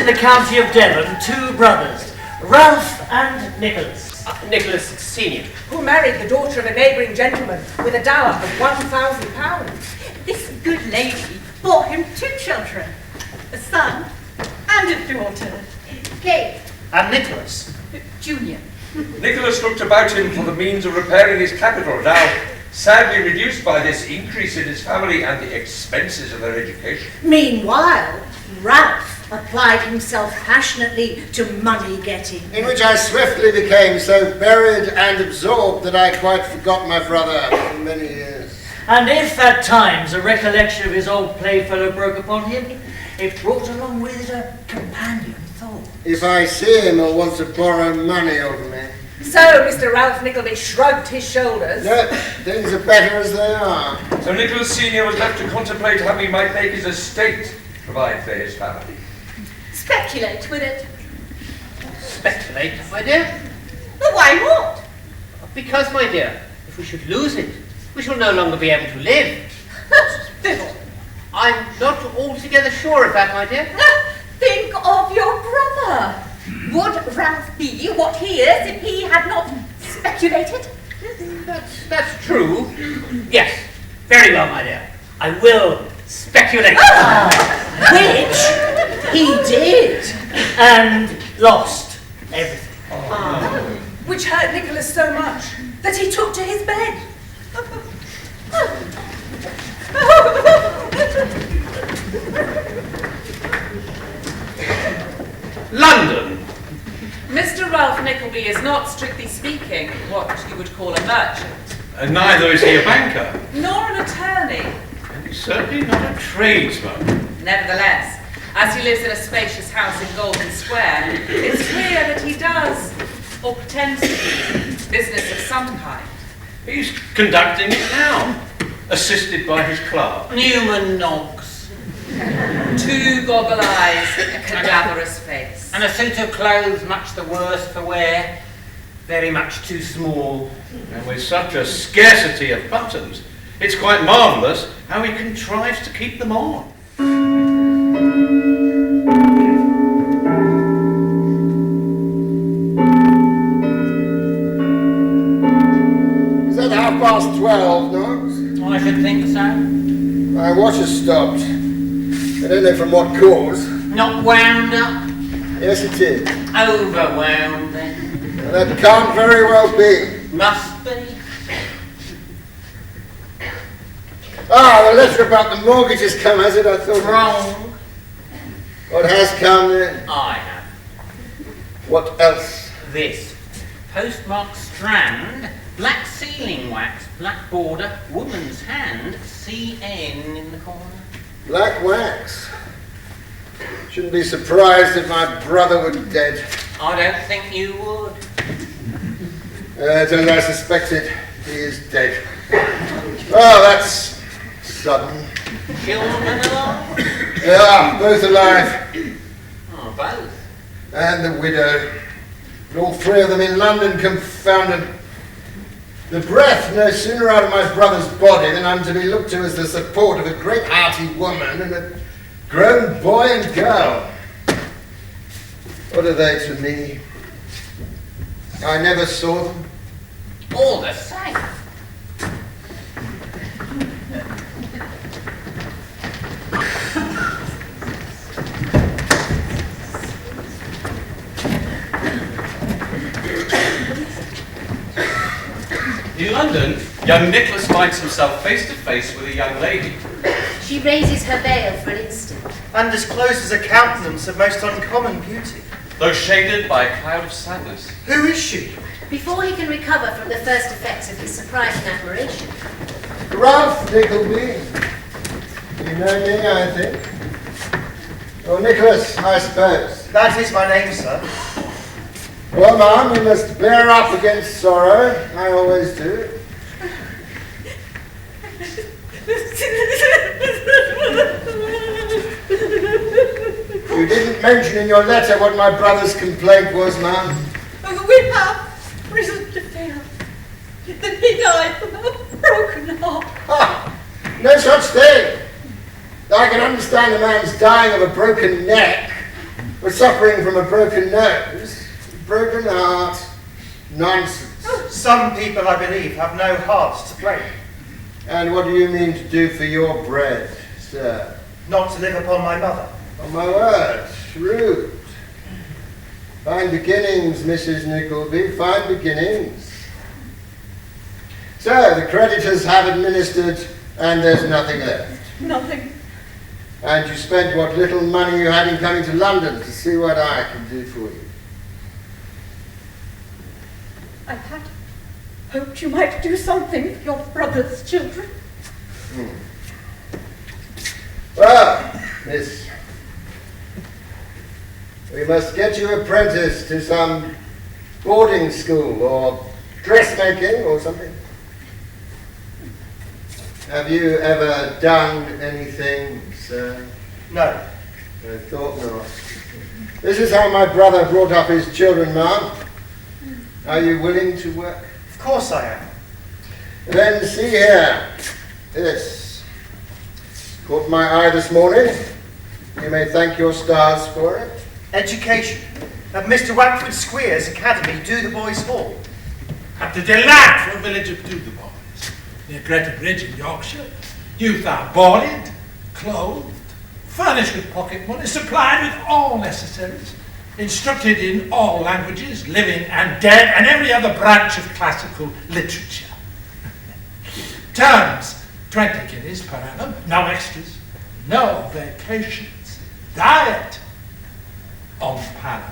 in the county of Devon 2 brothers, Ralph and Nicholas. Nicholas Senior. Who married the daughter of a neighbouring gentleman with a dower of £1,000. This good lady bore him 2 children, a son and a daughter. Kate. And Nicholas. Junior. Nicholas looked about him for the means of repairing his capital, now sadly reduced by this increase in his family and the expenses of their education. Meanwhile, Ralph applied himself passionately to money-getting. In which I swiftly became so buried and absorbed that I quite forgot my brother for many years. And if at times a recollection of his old playfellow broke upon him, it brought along with it a companion thought. If I see him, he'll want to borrow money of me. So Mr. Ralph Nickleby shrugged his shoulders. No, things are better as they are. So Nicholas Senior was left to contemplate how he might make his estate provide for his family. Speculate with it. Speculate, my dear? But why not? Because, my dear, if we should lose it, we shall no longer be able to live. Fiddle. I'm not altogether sure of that, my dear. Think of your brother. Would Ralph be what he is if he had not speculated? That's true. Yes, very well, my dear. I will speculate. Which he did. And lost everything. Which hurt Nicholas so much that he took to his bed. London. Mr. Ralph Nickleby is not, strictly speaking, what you would call a merchant. And neither is he a banker. Nor an attorney. And he's certainly not a tradesman. Nevertheless, as he lives in a spacious house in Golden Square, it's clear that he does, or pretends to be, business of some kind. He's conducting it now, assisted by his clerk. Newman Noggs. 2 goggle eyes, a cadaverous face. And a suit of clothes much the worse for wear, very much too small. And with such a scarcity of buttons, it's quite marvellous how he contrives to keep them on. Is that 12:30, Knox? I should think so. My watch has stopped. I don't know from what cause. Not wound up? Yes, it is. Overwound then? And that can't very well be. Must be. Ah, the letter about the mortgage has come, has it? I thought. Wrong. What has come then? I have. What else? This. Postmark Strand, black sealing wax, black border, woman's hand, CN in the corner. Black wax. Shouldn't be surprised if my brother were dead. I don't think you would. As I suspected, he is dead. Oh, that's sudden. Children alive? Yeah, both alive. Oh, both. And the widow. And all 3 of them in London, confounded. The breath no sooner out of my brother's body than I'm to be looked to as the support of a great hearty woman and a grown boy and girl. What are they to me? I never saw them. All the same. In London, young Nicholas finds himself face to face with a young lady. She raises her veil for an instant. And discloses a countenance of most uncommon beauty. Though shaded by a cloud of sadness. Who is she? Before he can recover from the first effects of his surprise and admiration. Ralph Nickleby. You know me, I think. Or Nicholas, I suppose. That is my name, sir. Well, ma'am, you must bear up against sorrow. I always do. You didn't mention in your letter what my brother's complaint was, ma'am. We have reason to fear that he died from a broken heart. Ha! No such thing. I can understand a man's dying of a broken neck, We're suffering from a broken nose, broken heart, nonsense. Some people, I believe, have no hearts to break. And what do you mean to do for your bread, sir? Not to live upon my mother. On my word, shrewd. Fine beginnings, Mrs. Nickleby, fine beginnings. So, the creditors have administered, and there's nothing left. Nothing. And you spent what little money you had in coming to London to see what I can do for you. I had hoped you might do something for your brother's children. Well, miss, we must get you apprenticed to some boarding school or dressmaking or something. Have you ever done anything, sir? No. I thought not. This is how my brother brought up his children, ma'am. Are you willing to work? Of course I am. Then see here. This caught my eye this morning. You may thank your stars for it. Education. At Mr. Wackford Sueers Academy, Dotheboys Hall. At the delightful village of Dotheboys, near Greta Bridge in Yorkshire, youth are boarded, clothed, furnished with pocket money, supplied with all necessaries, instructed in all languages, living and dead, and every other branch of classical literature. Terms, 20 guineas per annum, no extras, no vacations, diet, unparalleled.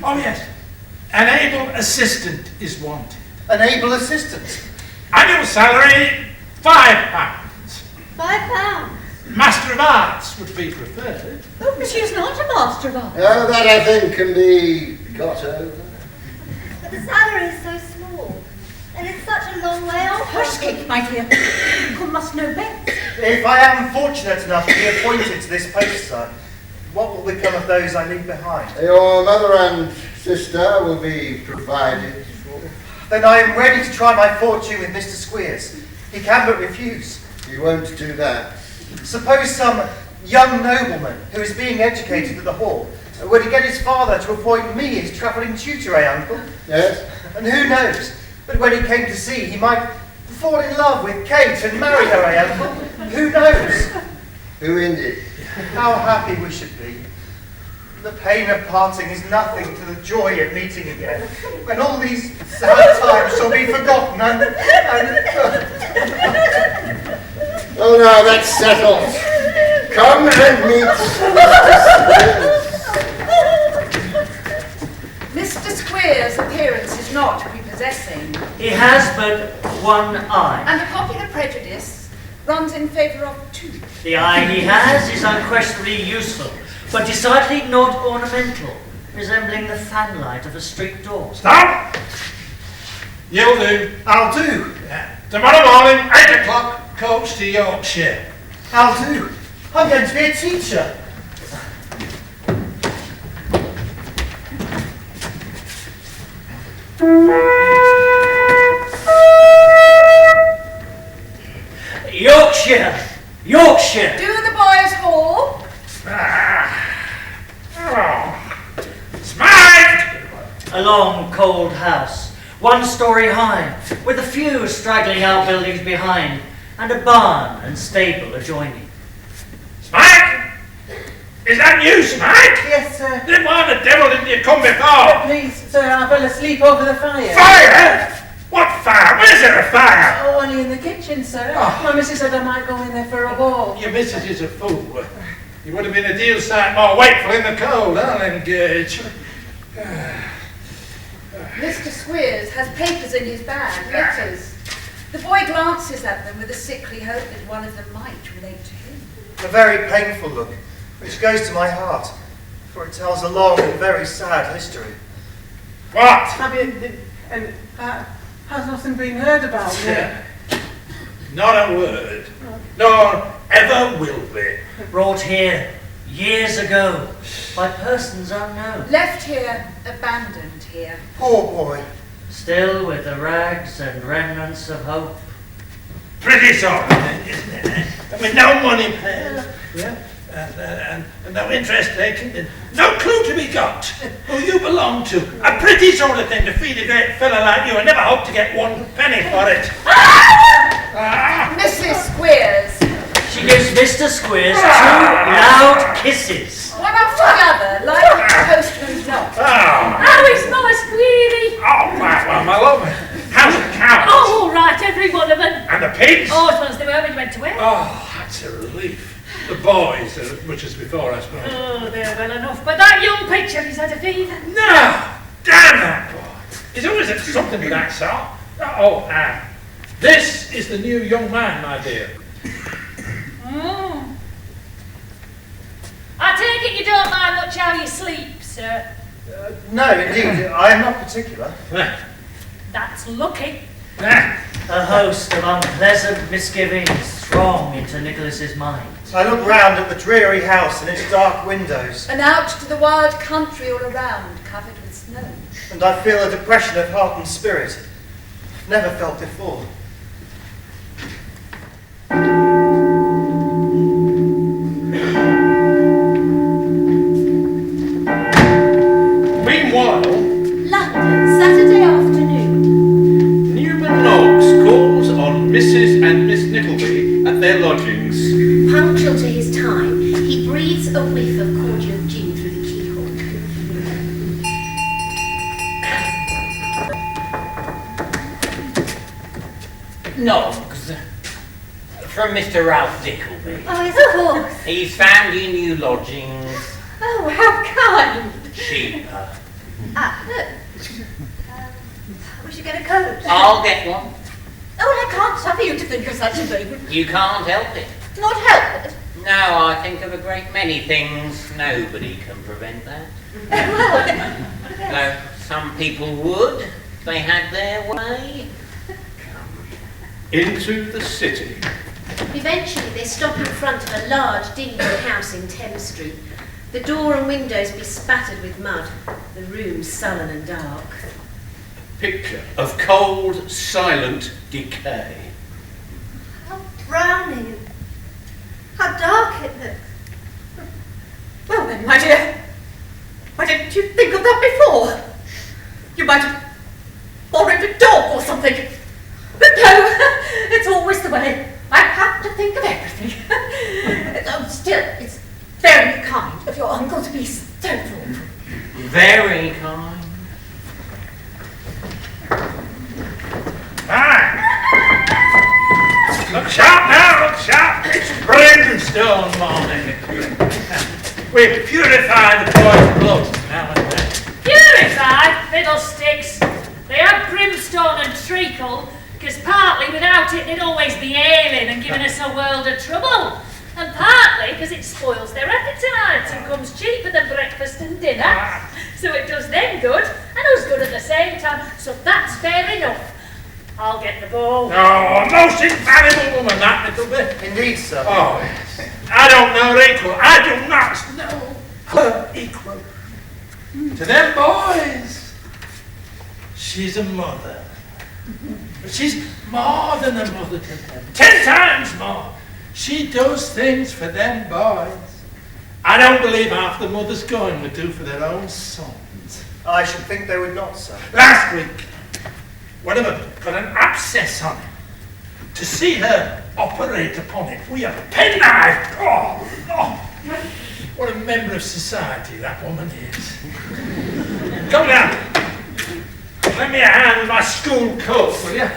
Oh yes, an able assistant is wanted. An able assistant. Annual salary, £5. £5. Master of Arts would be preferred. Oh, but she's not a master of arts. Oh, that I think can be got over. But the salary is so small, and it's such a long way off. Hush, Kate, my dear. One must know best. If I am fortunate enough to be appointed to this post, sir, what will become of those I leave behind? Your mother and sister will be provided for. Then I am ready to try my fortune with Mr. Sueers. He can but refuse. You won't do that. Suppose some young nobleman who is being educated at the hall were to get his father to appoint me as travelling tutor, Uncle? Yes? And who knows, but when he came to see, he might fall in love with Kate and marry her, Uncle? Who knows? Who indeed? How happy we should be. The pain of parting is nothing to the joy of meeting again, when all these sad times shall be forgotten Oh, now that's settled. Come and meet Mr. Squeers' appearance is not prepossessing, He has but one eye. and the popular prejudice runs in favour of two. The eye he has is unquestionably useful, but decidedly not ornamental, resembling the fanlight of a street door. Stop! You'll do. I'll do. Tomorrow morning, 8 o'clock, coach to Yorkshire. I'll do. I'm going to be a teacher. Yorkshire! Yorkshire! Dotheboys Hall. Smite! A long, cold house, 1 story high, with a few straggling outbuildings behind, and a barn and stable adjoining. Smite! Is that you, Smite? Yes, sir. Then why the devil didn't you come before? Please, sir, I fell asleep over the fire. Fire? What fire? Where's there a fire? Oh, only in the kitchen, sir. My missus said I might go in there for a walk. Your missus is a fool. You would have been a deal sight more wakeful in the cold, I'll engage. Mr. Squeers has papers in his bag, letters. The boy glances at them with a sickly hope that one of them might relate to him. A very painful look, which goes to my heart, for it tells a long and very sad history. What? Have you, and has nothing been heard about me? Not a word. Nor ever will be. Brought here years ago by persons unknown. Left here, abandoned here. Poor boy. Still with the rags and remnants of hope. Pretty sorry, isn't it? With no money paid. Yeah. and no interest taken, no clue to be got who you belong to. A pretty sort of thing to feed a great fella like you and never hope to get one penny for it. Mrs. Squeers. She gives Mr. Squeers 2 loud kisses. One after the other, like a postman's note. How is my Squeery? Oh, my love. How's the cows? Oh, all right, every one of them. And the pigs? Oh, as well as they were when you went to work. Oh, that's a relief. The boys are as much as before, I suppose. Oh, they're well enough. But that young picture, he's had a fever. No! Damn that boy! He's always at something of that sort. This is the new young man, my dear. I take it you don't mind much how you sleep, sir. No, indeed, I am not particular. That's lucky. A host of unpleasant misgivings throng into Nicholas's mind. I look round at the dreary house and its dark windows, And out to the wild country all around, covered with snow. and I feel a depression of heart and spirit never felt before. Meanwhile, London, Saturday afternoon. Newman Noggs calls on Mrs. and Miss Nickleby at their lodgings. Punctual to his time, he breathes a whiff of cordial gin through the keyhole. Noggs. From Mr. Ralph Nickleby. Oh, yes, of course. He's found you new lodgings. Oh, how kind. Cheaper. Look. We should get a coat. I'll get one. Oh, I can't suffer you to think of such a thing. You can't help it. Not help it. Now I think of a great many things. Nobody can prevent that. Well, No, some people would. If they had their way. Into the city. Eventually they stop in front of a large dingy house in Thames Street. The door and windows bespattered with mud, the room sullen and dark. Picture of cold, silent decay. How browning and how dark it looks. well then, my dear. Why didn't you think of that before? You might have borrowed a dog or something. But no, it's always the way. I have to think of everything. Still, it's very kind of your uncle to be so thoughtful. Very kind. Look sharp now, look sharp. It's brimstone morning. We purify the boy's blood now and then. Purified, fiddlesticks. They have brimstone and treacle, because partly without it they'd always be ailing and giving us a world of trouble. And partly because it spoils their appetites and comes cheaper than breakfast and dinner. So it does them good and us good at the same time. So that's fair enough. I'll get the ball. Oh, a most invaluable woman, that little bit. Indeed, sir. Oh, yes. I don't know her equal. I do not know her equal. To them boys, she's a mother. But she's more than a mother to them. 10 times more. She does things for them boys I don't believe half the mothers going would do for their own sons. I should think they would not, sir. Last week, one of them got an abscess on it. To see her operate upon it with a penknife. Oh, what a member of society that woman is. Come down. Lend me a hand with my school coat, will you?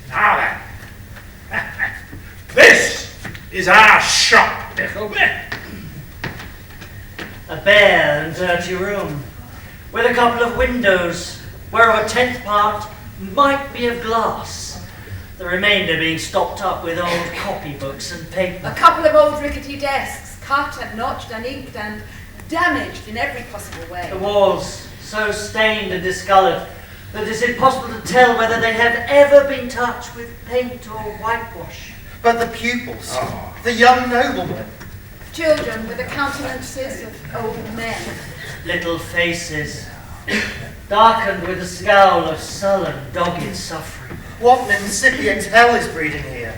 Now then. This is our shop, Nickleby. A bare and dirty room, with a couple of windows, whereof a 10th part might be of glass, the remainder being stopped up with old copybooks and paper. A couple of old rickety desks, cut and notched and inked and damaged in every possible way. The walls so stained and discoloured that it is impossible to tell whether they have ever been touched with paint or whitewash. But the pupils, the young noblemen, Children with the countenances of old men. Little faces, darkened with a scowl of sullen, dogged suffering. What an incipient hell is breeding here?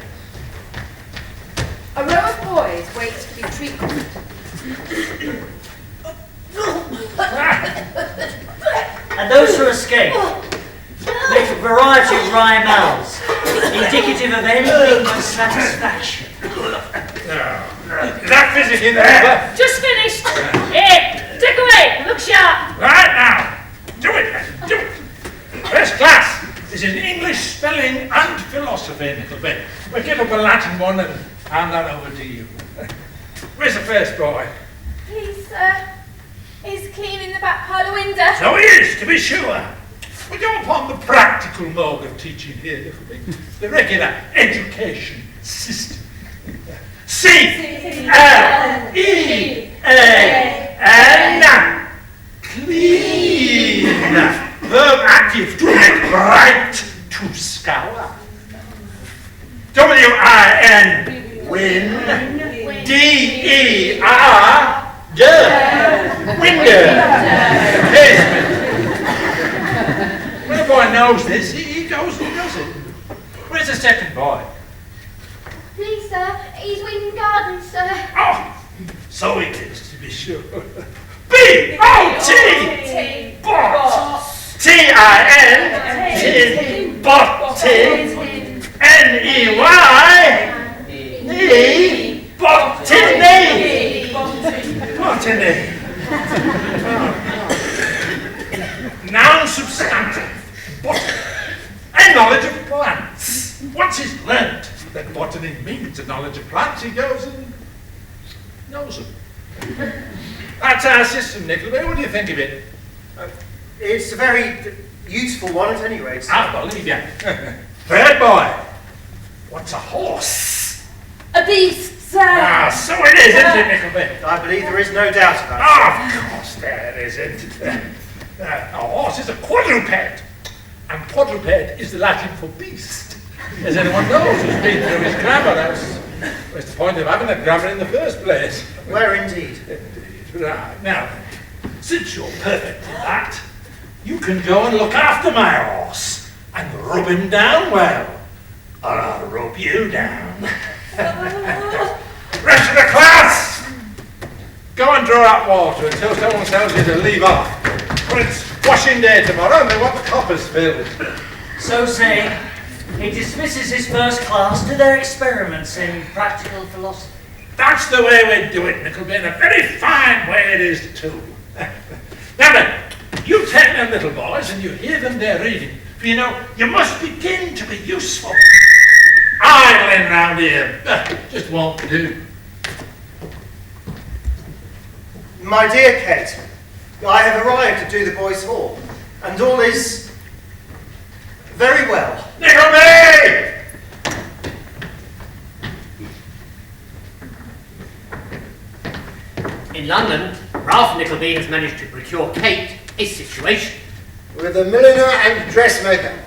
A row of boys waits to be treated. And those who escape make a variety of wry mouths, indicative of anything but satisfaction. Is that physic in there? Just finished. Here, take away. Look sharp. Right now. Do it, do it. First class. This is English spelling and philosophy, Nickleby. We'll get up a Latin one and hand that over to you. Where's the first boy? He's cleaning the back parlour window. So he is, to be sure. We go upon the practical mode of teaching here, Nickleby. The regular education system. C-L-E-A-N. Clean. Verb active, to make bright, to scour. W-I-N, win. D-E-R, window. Casement. When a boy knows this, he goes and does it. Where's the second boy? Please, sir, he's weeding gardens, sir. Oh, so it is, to be sure. B-O-T! Bot! T-I-N! Bottin! N-E-Y! Botany! Botany! Noun substantive. Botany. A knowledge of plants. Once he's learnt that botany means a knowledge of plants, he goes and knows them. That's our system, Nickleby. What do you think of it? It's a very useful one at any rate. I believe you. Third boy. What's a horse? A beast, sir. Ah, so it is, isn't it, Nickleby? I believe there is no doubt about it. Of course there isn't. A horse is a quadruped. And quadruped is the Latin for beast. As anyone knows who's been through his grammar, that's the point of having a grammar in the first place. Where indeed? Right, now, since you're perfect in that, you can go and look after my horse and rub him down well, or I'll rub you down. Rest of the class! Go and draw out water until someone tells you to leave off. For it's washing day tomorrow and they want the coppers filled. So saying, he dismisses his first class to their experiments in practical philosophy. That's the way we do it, Nickleby, and a very fine way it is too. Now then, you take them little boys and you hear them there reading, for you know, you must begin to be useful. Idling round here just won't do. My dear Kate, I have arrived at Dotheboys Hall, and all is very well. Nickleby! In London, Ralph Nickleby has managed to procure Kate a situation. With a milliner and dressmaker.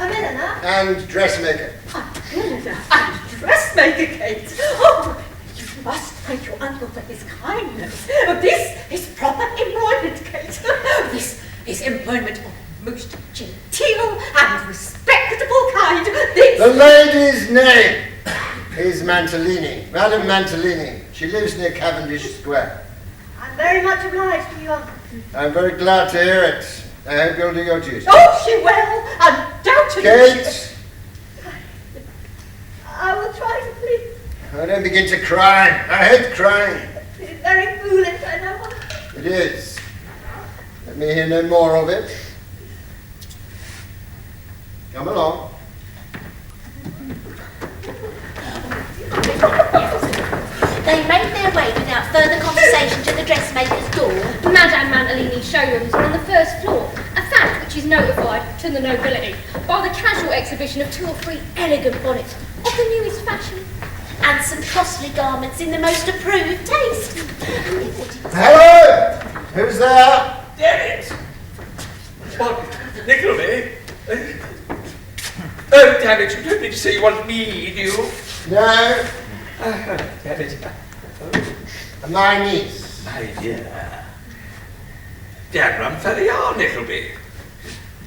A milliner? And dressmaker. A milliner and dressmaker, Kate. Oh, you must thank your uncle for his kindness. This is proper employment, Kate. This is employment of most genteel and respectable kind. This... The lady's name is Mantalini, Madame Mantalini. She lives near Cavendish Square. I'm very much obliged to you, Uncle. I'm very glad to hear it. I hope you'll do your duty. Oh, she will, undoubtedly. Kate! I will try to please. Oh, don't begin to cry. I hate crying. It is very foolish, I know. It is. Let me hear no more of it. Come along. They made their way without further conversation to the dressmaker's door. Madame Mantalini's showrooms are on the first floor, a fact which is notified to the nobility by the casual exhibition of 2 or 3 elegant bonnets of the newest fashion. And some costly garments in the most approved taste. Hello! Who's there? Damn it! What, Nickleby? Oh, damn it, you don't mean to say you want me, do you? No. Damn it. My niece. My dear. Damn rum fellow you are, Nickleby.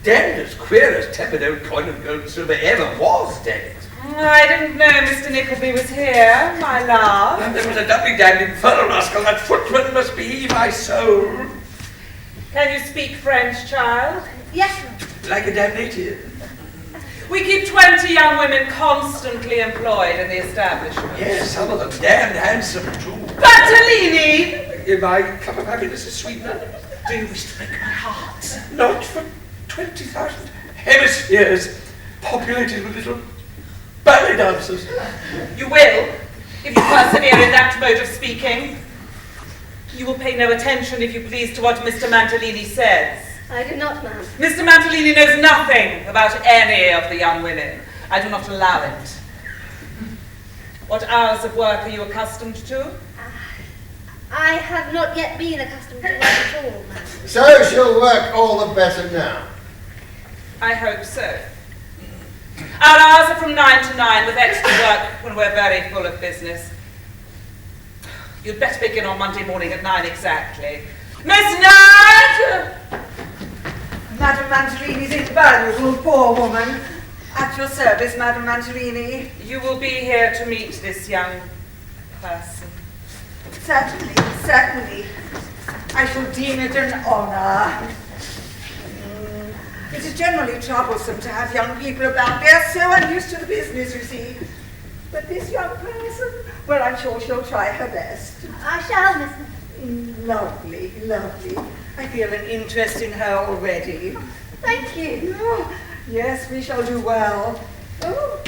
Damned as queer as tepid old coin of gold and silver ever was, Dennis. I didn't know Mr. Nickleby was here, my love. And there was a doubly damned infernal rascal. That footman must be my soul. Can you speak French, child? Yes. Like a damn native. We keep 20 young women constantly employed in the establishment. Yes, some of them damned handsome too. Bartolini! My cup of happiness is sweetener. Do you wish to break my heart? Not for 20,000 hemispheres populated with little ballet dancers. You will, if you persevere in that mode of speaking. You will pay no attention, if you please, to what Mr. Mantalini says. I do not, ma'am. Mr. Mantalini knows nothing about any of the young women. I do not allow it. What hours of work are you accustomed to? I have not yet been accustomed to work at all, ma'am. So she'll work all the better now. I hope so. Our hours are from 9 to 9 with extra work when we're very full of business. You'd better begin on Monday morning at 9 exactly. Miss Nat! Madame Mantalini's invaluable, poor woman. At your service, Madame Mantalini. You will be here to meet this young person. Certainly, certainly. I shall deem it an honour. It is generally troublesome to have young people about. They're so unused to the business, you see. But this young person, well, I'm sure she'll try her best. I shall, Miss. Lovely, lovely. I feel an interest in her already. Thank you. Oh, yes, we shall do well. Oh,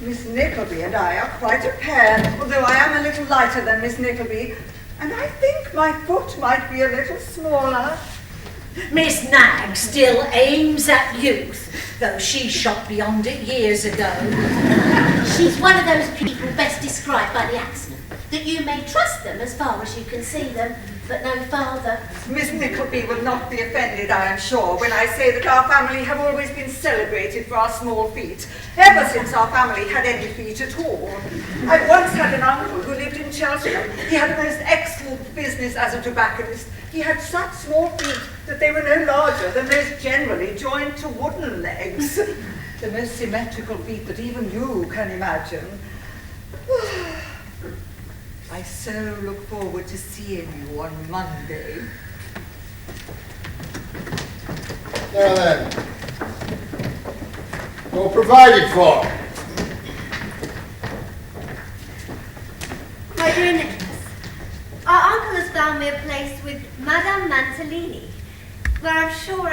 Miss Nickleby and I are quite a pair, although I am a little lighter than Miss Nickleby, and I think my foot might be a little smaller. Miss Nag still aims at youth, though she shot beyond it years ago. She's one of those people best described by the accident, that you may trust them as far as you can see them, but no farther. Miss Nickleby will not be offended, I am sure, when I say that our family have always been celebrated for our small feet, ever since our family had any feet at all. I once had an uncle who lived in Cheltenham. He had a most excellent business as a tobacconist. He had such small feet that they were no larger than those generally joined to wooden legs. The most symmetrical feet that even you can imagine. I so look forward to seeing you on Monday. Now then, all provided for. My dear Nicholas, our uncle has found me a place with Madame Mantalini, where I'm sure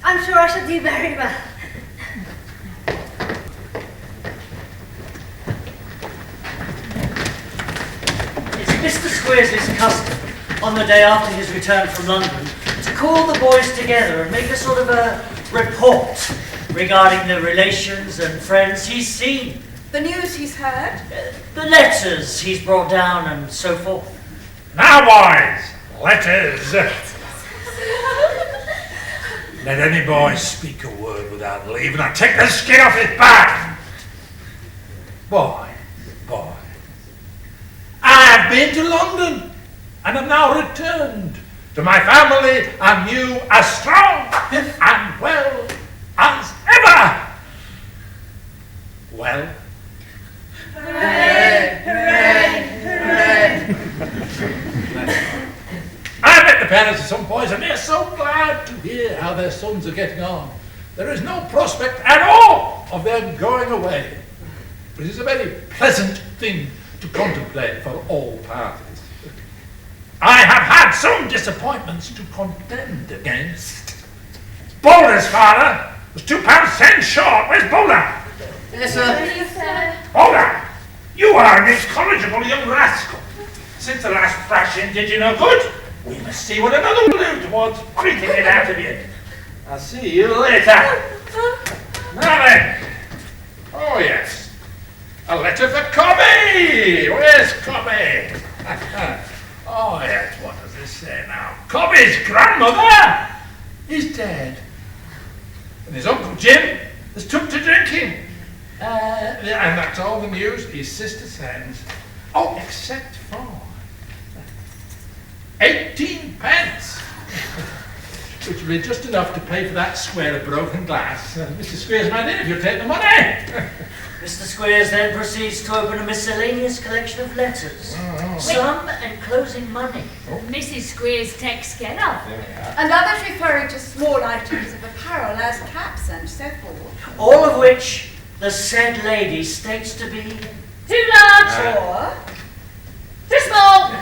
I shall do very well. Mr. Squeers' custom, on the day after his return from London, to call the boys together and make a sort of a report regarding the relations and friends he's seen. The news he's heard? The letters he's brought down and so forth. Now, boys, letters. Let any boy speak a word without leave and I'll take the skin off his back. Boy. I have been to London and have now returned to my family and you as strong and well as ever. Well? Hooray! Hooray! Hooray! I met the parents of some boys and they're so glad to hear how their sons are getting on. There is no prospect at all of them going away. But it is a very pleasant thing to contemplate for all parties. I have had some disappointments to contend against. Boulder's father was £2.10 short. Where's Boulder? Yes, sir. Boulder, you are an incorrigible young rascal. Since the last thrashing did you no good, we must see what another will do towards beating it out of you. I'll see you later. Now then. Oh, yes. A letter for Cobby! Where's Cobby? Oh, yes, what does this say now? Cobby's grandmother is dead. And his Uncle Jim has took to drinking. And that's all the news his sister sends. Oh, except for 18 pence. which will be just enough to pay for that square of broken glass. Mr. Squeers, my dear, if you'll take the money. Mr. Squeers then proceeds to open a miscellaneous collection of letters, some enclosing money. Mrs. Squeers takes care of. And others referring to small items of apparel as caps and so forth. All of which the said lady states to be too large or too small,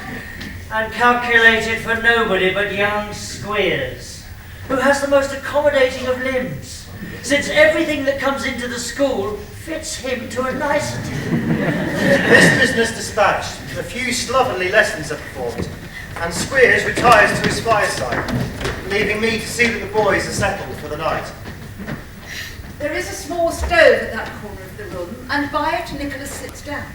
and calculated for nobody but young Squeers, who has the most accommodating of limbs, since everything that comes into the school fits him to a nicety. This business dispatched, a few slovenly lessons are performed, and Squeers retires to his fireside, leaving me to see that the boys are settled for the night. There is a small stove at that corner of the room, and by it Nicholas sits down.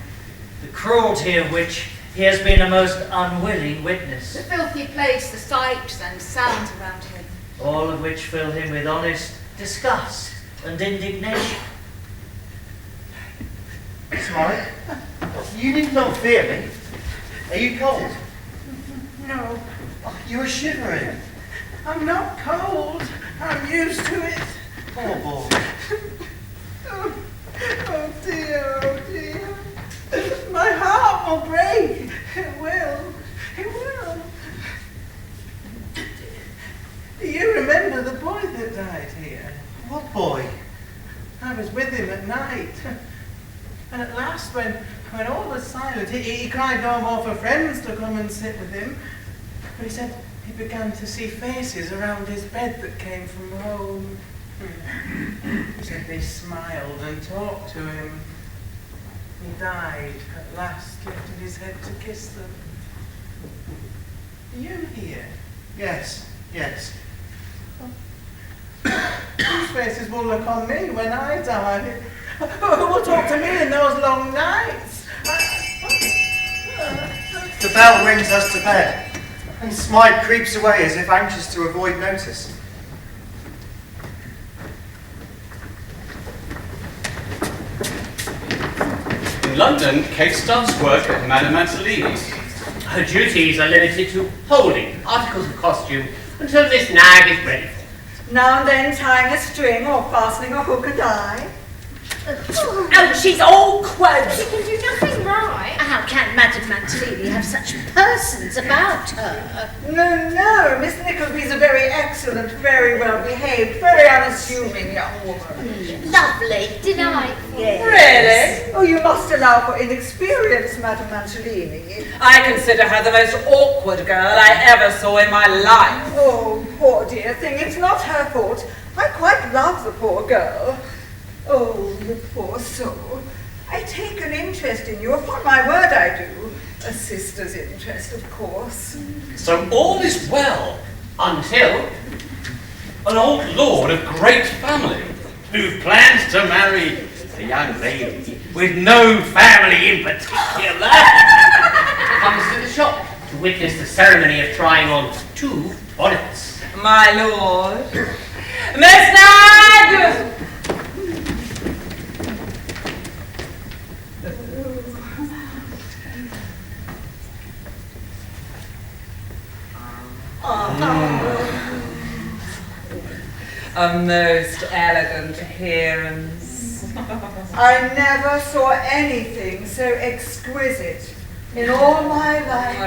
The cruelty of which he has been a most unwilling witness. The filthy place, the sights and sounds around him. All of which fill him with honest disgust and indignation. Smile, you need not fear me. Are you cold? No, Oh, you are shivering. I'm not cold. I'm used to it. Poor boy. Oh dear, oh dear. My heart will break. It will. It will. Do you remember the boy that died here? What boy? I was with him at night. And at last, when all was silent, he cried no more for friends to come and sit with him. But he said he began to see faces around his bed that came from home. He said they smiled and talked to him. He died at last, lifted his head to kiss them. Are you here? Yes, yes. Whose faces will look on me when I die? Who will talk to me in those long nights? The bell rings us to bed, and Smite creeps away as if anxious to avoid notice. In London, Kate starts work at Madame Mantalini's. Her duties are limited to holding articles of costume until Miss Nag is ready for it. Now and then tying a string or fastening a hook and eye. Oh, she's awkward. She can do nothing right. How can Madame Mantalini have such persons about her? No, Miss Nickleby's a very excellent, very well behaved, very unassuming young woman. Lovely. Delightful. Yes. Really? Oh, you must allow for inexperience, Madame Mantalini. I consider her the most awkward girl I ever saw in my life. Oh, poor dear thing, it's not her fault. I quite love the poor girl. Oh, you poor soul. I take an interest in you, upon my word I do. A sister's interest, of course. So all is well until an old lord of great family who plans to marry a young lady with no family in particular Comes to the shop to witness the ceremony of trying on 2 bonnets. My lord. Miss Nag! A most elegant appearance. I never saw anything so exquisite in all my life.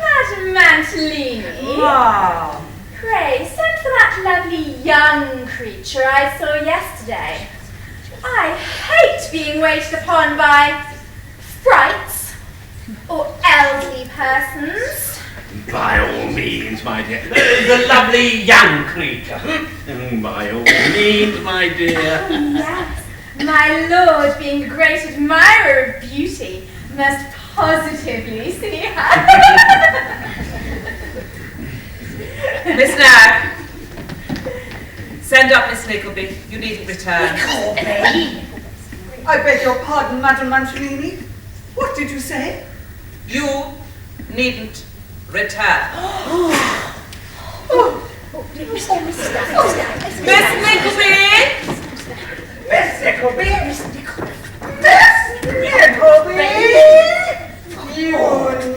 Madame Mantalini. Ah. Pray, send for that lovely young creature I saw yesterday. I hate being waited upon by frights or elderly persons. By all means, my dear. The lovely young creature. By all means, my dear. Yes, my lord, being a great admirer of beauty, must positively see her. Miss Nag, send up Miss Nickleby. You needn't return. I beg your pardon, Madame Mantalini. What did you say? You needn't return. Oh, Miss Nickleby! Miss Nickleby! Miss Nickleby! You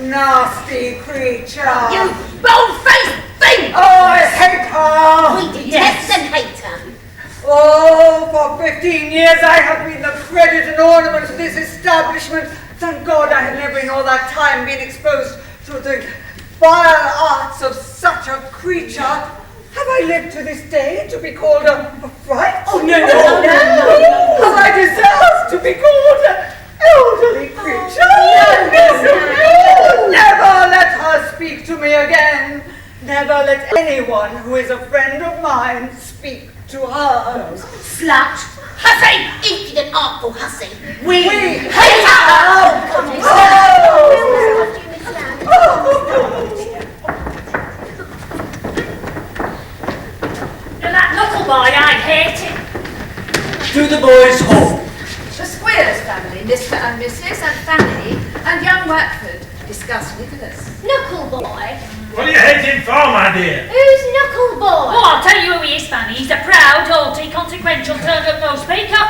nasty creature! You bold-faced thing! Oh, I hate her! We detest and hate her. Oh, for 15 years I have been the credit and ornament of this establishment. Thank God I have never in all that time been exposed to the vile arts of such a creature. Have I lived to this day to be called a fright? Oh, no. Have I deserved to be called an elderly creature? No. Never let her speak to me again. Never let anyone who is a friend of mine speak to her. Slut, hussy, impudent, artful hussy. We hate And that knuckleby, I hate him. To the boys' hall. The Sueers family, Mr. and Mrs. and Fanny, and young Wackford discuss Nicholas. Knuckleboy? What do you hate him for, my dear? Who's Knuckleboy? Oh, I'll tell you who he is, Fanny. He's a proud, haughty, consequential, turned-up-nose speaker.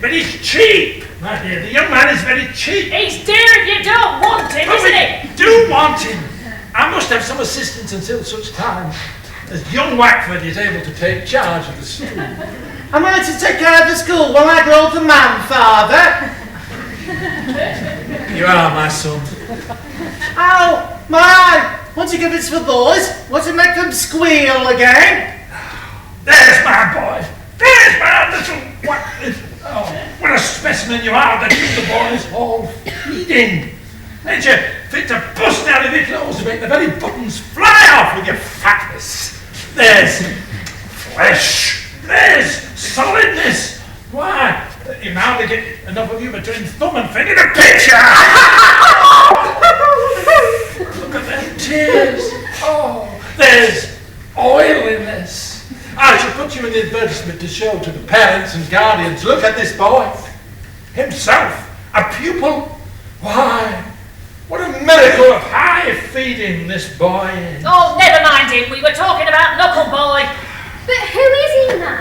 But he's cheap, my dear. The young man is very cheap. He's dear if you don't want him, But isn't we he? do want him. I must have some assistance until such time as young Wackford is able to take charge of the school. Am I to take care of the school while I grow the man, Father? You are, my son. Ow, my eye! Want to give it for boys? Want to make them squeal again? There's my boy. There's my little Wackford. Oh, what a specimen you are, the boys all feeding. Ain't you fit to bust out of your clothes and make the very buttons fly off with your fatness? There's flesh. There's solidness. Why, you can hardly get enough of you between thumb and finger to picture. Look at them tears. Oh, there's oiliness. I shall put you in the advertisement to show to the parents and guardians. Look at this boy. Himself, a pupil. Why, what a miracle of high feeding this boy is. Oh, never mind him. We were talking about Knuckleboy. But who is he, Ma?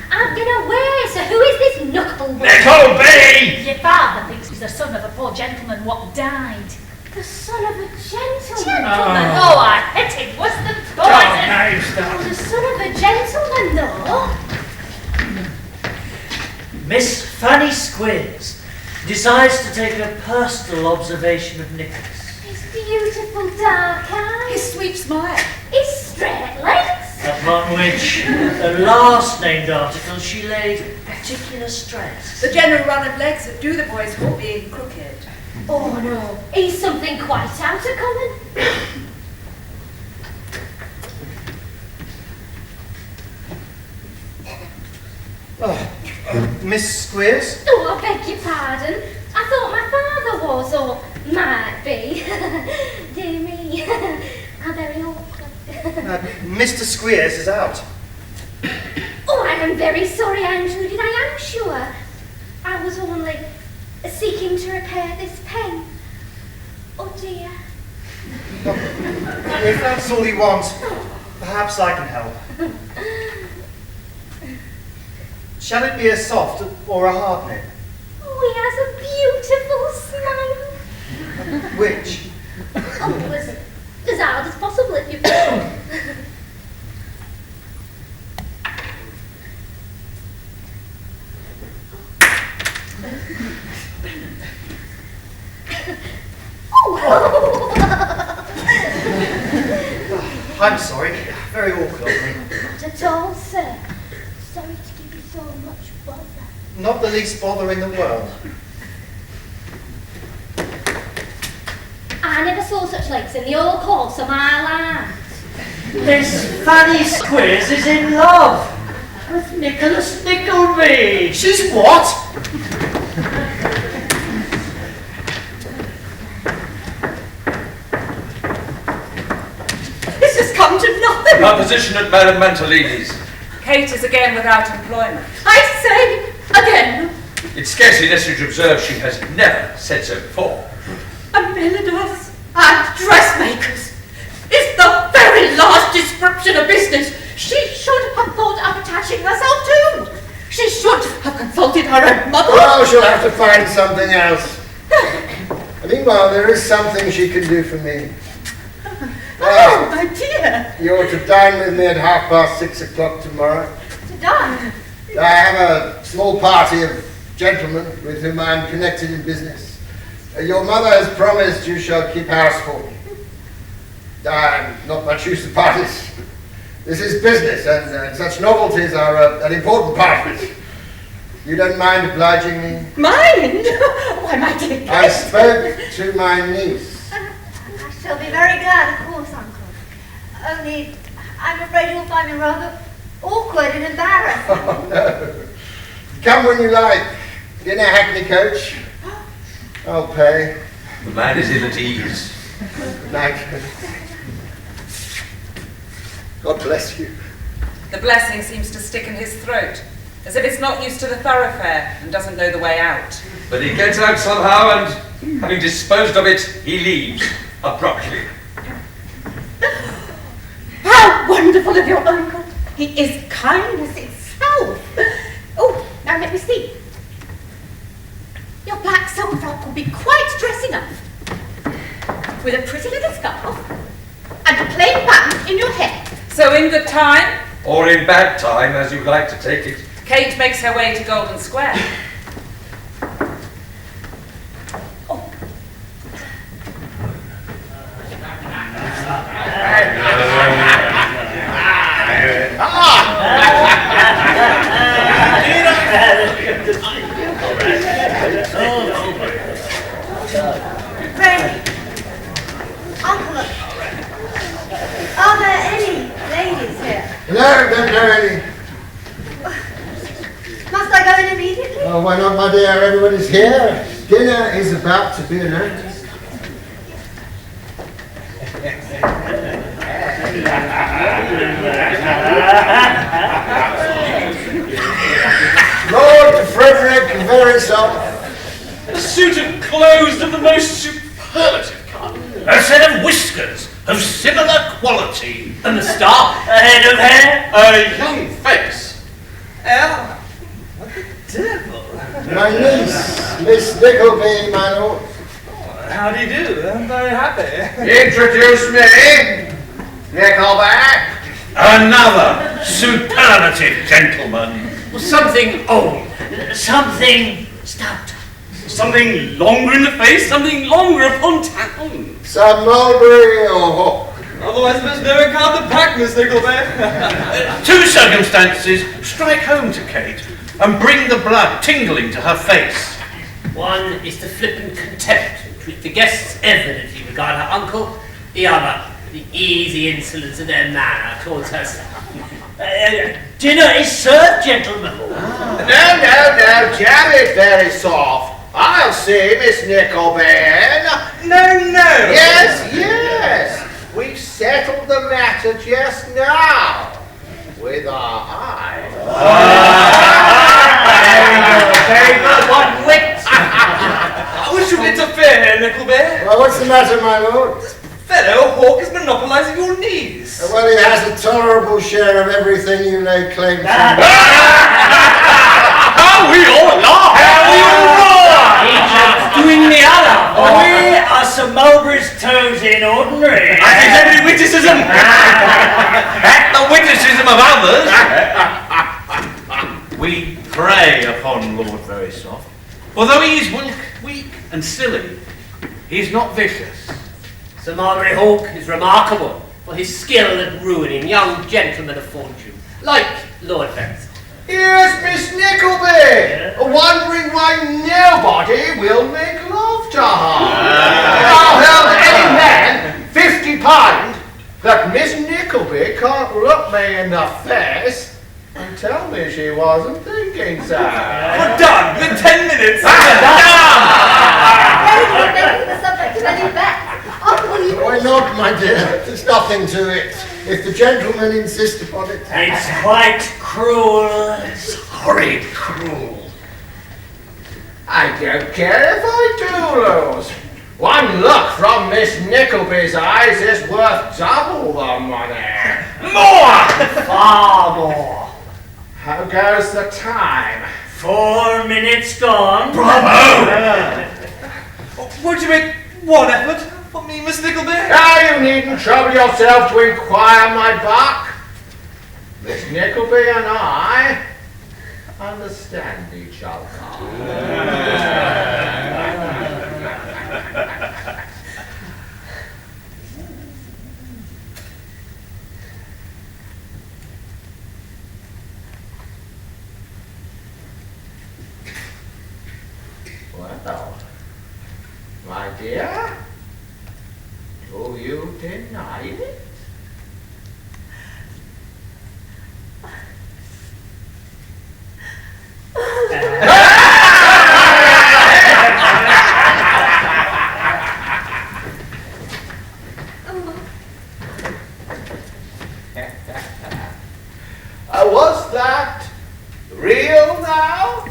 I've been away, so who is this Knuckleboy? Nickleby! Your father thinks he's the son of a poor gentleman what died. The son of a gentleman. Gentleman? Oh, I hit him. What's the poison? Oh, the son of a gentleman, though. Miss Fanny Sueers decides to take a personal observation of Nicholas. His beautiful dark eyes. His sweet smile. His straight legs. Upon which the last named article she laid particular stress. The general run of legs at Dotheboys Hall being crooked. Oh no, he's something quite out of common. Miss Sueers? Oh, I beg your pardon. I thought my father was, or might be. Dear me, how very awkward. Mr. Sueers is out. Oh, I am very sorry I intruded, I am sure. I was only seeking to repair this pen. Oh dear. If that's all you want, perhaps I can help. Shall it be a soft or a hard nib? Oh, he has a beautiful smile. Which? Oh, as hard as possible if you will. I'm sorry, very awkward of me. Not at all, sir. Sorry to give you so much bother. Not the least bother in the world. I never saw such legs in the whole course of my life. Miss Fanny Sueers is in love with Nicholas Nickleby. She's what? This has come to nothing. Her position at Madame Mantalini's. Kate is again without employment. I say again. It's scarcely necessary to observe she has never said so before. And milliners and dressmakers is the very last description of business she should have thought of attaching herself to. She should have consulted her own mother. Well, she'll have to find something else. Meanwhile, there is something she can do for me. Oh, my dear. You're to dine with me at 6:30 tomorrow. To dine? I have a small party of gentlemen with whom I am connected in business. Your mother has promised you shall keep house for me. I'm not much used to parties. This is business, and such novelties are an important part of it. You don't mind obliging me? Mind? Why, my dear I spoke to my niece. I shall be very glad, of course, Uncle. Only, I'm afraid you'll find me rather awkward and embarrassed. Oh, no. Come when you like. In a hackney coach. I'll pay. The man is ill at ease. Good night. God bless you. The blessing seems to stick in his throat, as if it's not used to the thoroughfare and doesn't know the way out. But he gets out somehow, and having disposed of it, he leaves abruptly. How wonderful of your uncle. He is kindness itself. Oh, now let me see. Your black silk frock will be quite dressing up. With a pretty little scarf and a plain button in your hair. So in good time? Or in bad time, as you like to take it. Kate makes her way to Golden Square. Pray, Uncle, are there any ladies here? No, don't know any. Must I go in immediately? Oh, why not, my dear? Everyone is here. Dinner is about to be announced. Lord Frederick Verisop. A suit of clothes of the most superlative cut. A set of whiskers of similar quality. A moustache. A head of hair. A young face. Oh, what the devil? My niece, Miss Nickleby, my lord. How do you do? I'm very happy. Introduce me, Nickelback. Another superlative gentleman. Something old. Something stout. Something longer in the face. Something longer upon town. Some mulberry or hock. Otherwise, there's no account the pack, Miss Nickelback. Two circumstances strike home to Kate and bring the blood tingling to her face. One is the flippant contempt with which the guests evidently regard her uncle. The other, the easy insolence of their manner towards herself. Dinner is served, gentlemen. No, jam it very soft. I'll see Miss Nickleby. No. Yes. We've settled the matter just now. With our eyes. Very good, what wit! I wish you'd interfere, Nickleby. Well, what's the matter, my lord? Fellow Hawk is monopolising your knees. Well, he has a tolerable share of everything you lay claim to. How we all laugh! How we all roar! Each other's doing the other. We are Sir Mulberry's toes in ordinary. That is every witticism! At the witticism of others! We prey upon Lord Verisop. Although he is weak and silly, he is not vicious. Sir Mulberry Hawk is remarkable for his skill at ruining young gentlemen of fortune, like Lord Verisop. Here's Miss Nickleby, wondering why nobody will make love to her. I'll help any man £50 that Miss Nickleby can't look me in the face and tell me she wasn't thinking so. We're done with 10 minutes. You're making the subject of any bet. Uncle, you... Why not, my dear? There's nothing to it. If the gentlemen insist upon it. It's quite cruel. It's horrid cruel. I don't care if I do lose. One look from Miss Nickleby's eyes is worth double the money. More! Far more. How goes the time? 4 minutes gone. Bravo! Won't you make one effort for me, Miss Nickleby? Now you needn't trouble yourself to inquire my buck. Miss Nickleby and I understand each other. Well, my dear, do you deny it? Was that real now?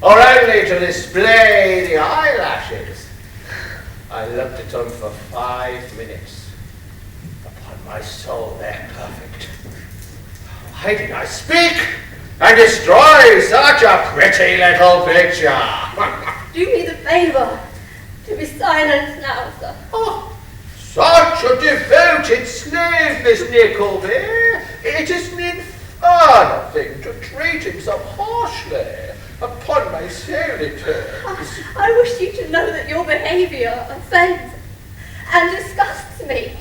Or only to display the eyelashes? I looked at them for 5 minutes. Upon my soul, they're perfect. Why did I speak and destroy such a pretty little picture? Do me the favour to be silent now, sir. Oh, such a devoted slave, Miss Nickleby. It is an infernal thing to treat him so harshly. Upon my soul it is. I wish you to know that your behaviour offends and disgusts me.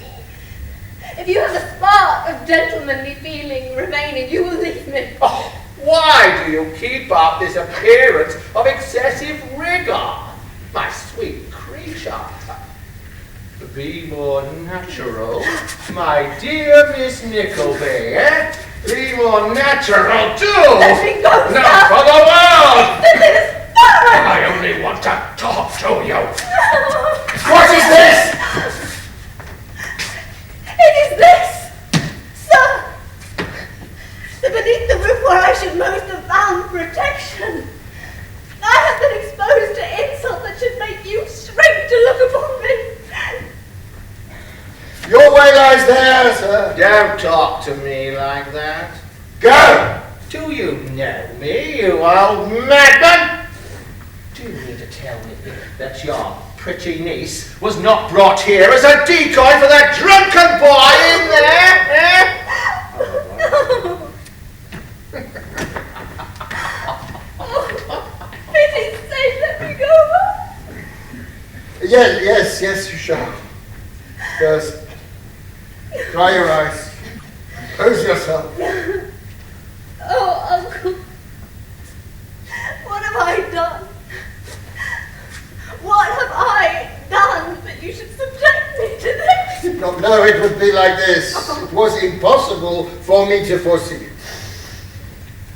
If you have a spark of gentlemanly feeling remaining, you will leave me. Oh, why do you keep up this appearance of excessive rigour, my sweet creature? Be more natural, my dear Miss Nickleby, eh? Be more natural, too! Let me go, sir! Not for the world! This is fun! I only want to talk to you! What is this? It is this, sir! That beneath the roof where I should most have found protection, I have been exposed to insult that should make you shrink to look upon me. Your way lies there, sir. Don't talk to me like that. Go! Do you know me, you old madman? Do you mean to tell me that your pretty niece was not brought here as a decoy for that drunken boy in Oh, pity's sake, let me go. Yes, you shall. First, dry your eyes. Pose yourself. Oh, Uncle. What have I done? What have I done that you should subject me to this? Did not know it would be like this. It was impossible for me to foresee it.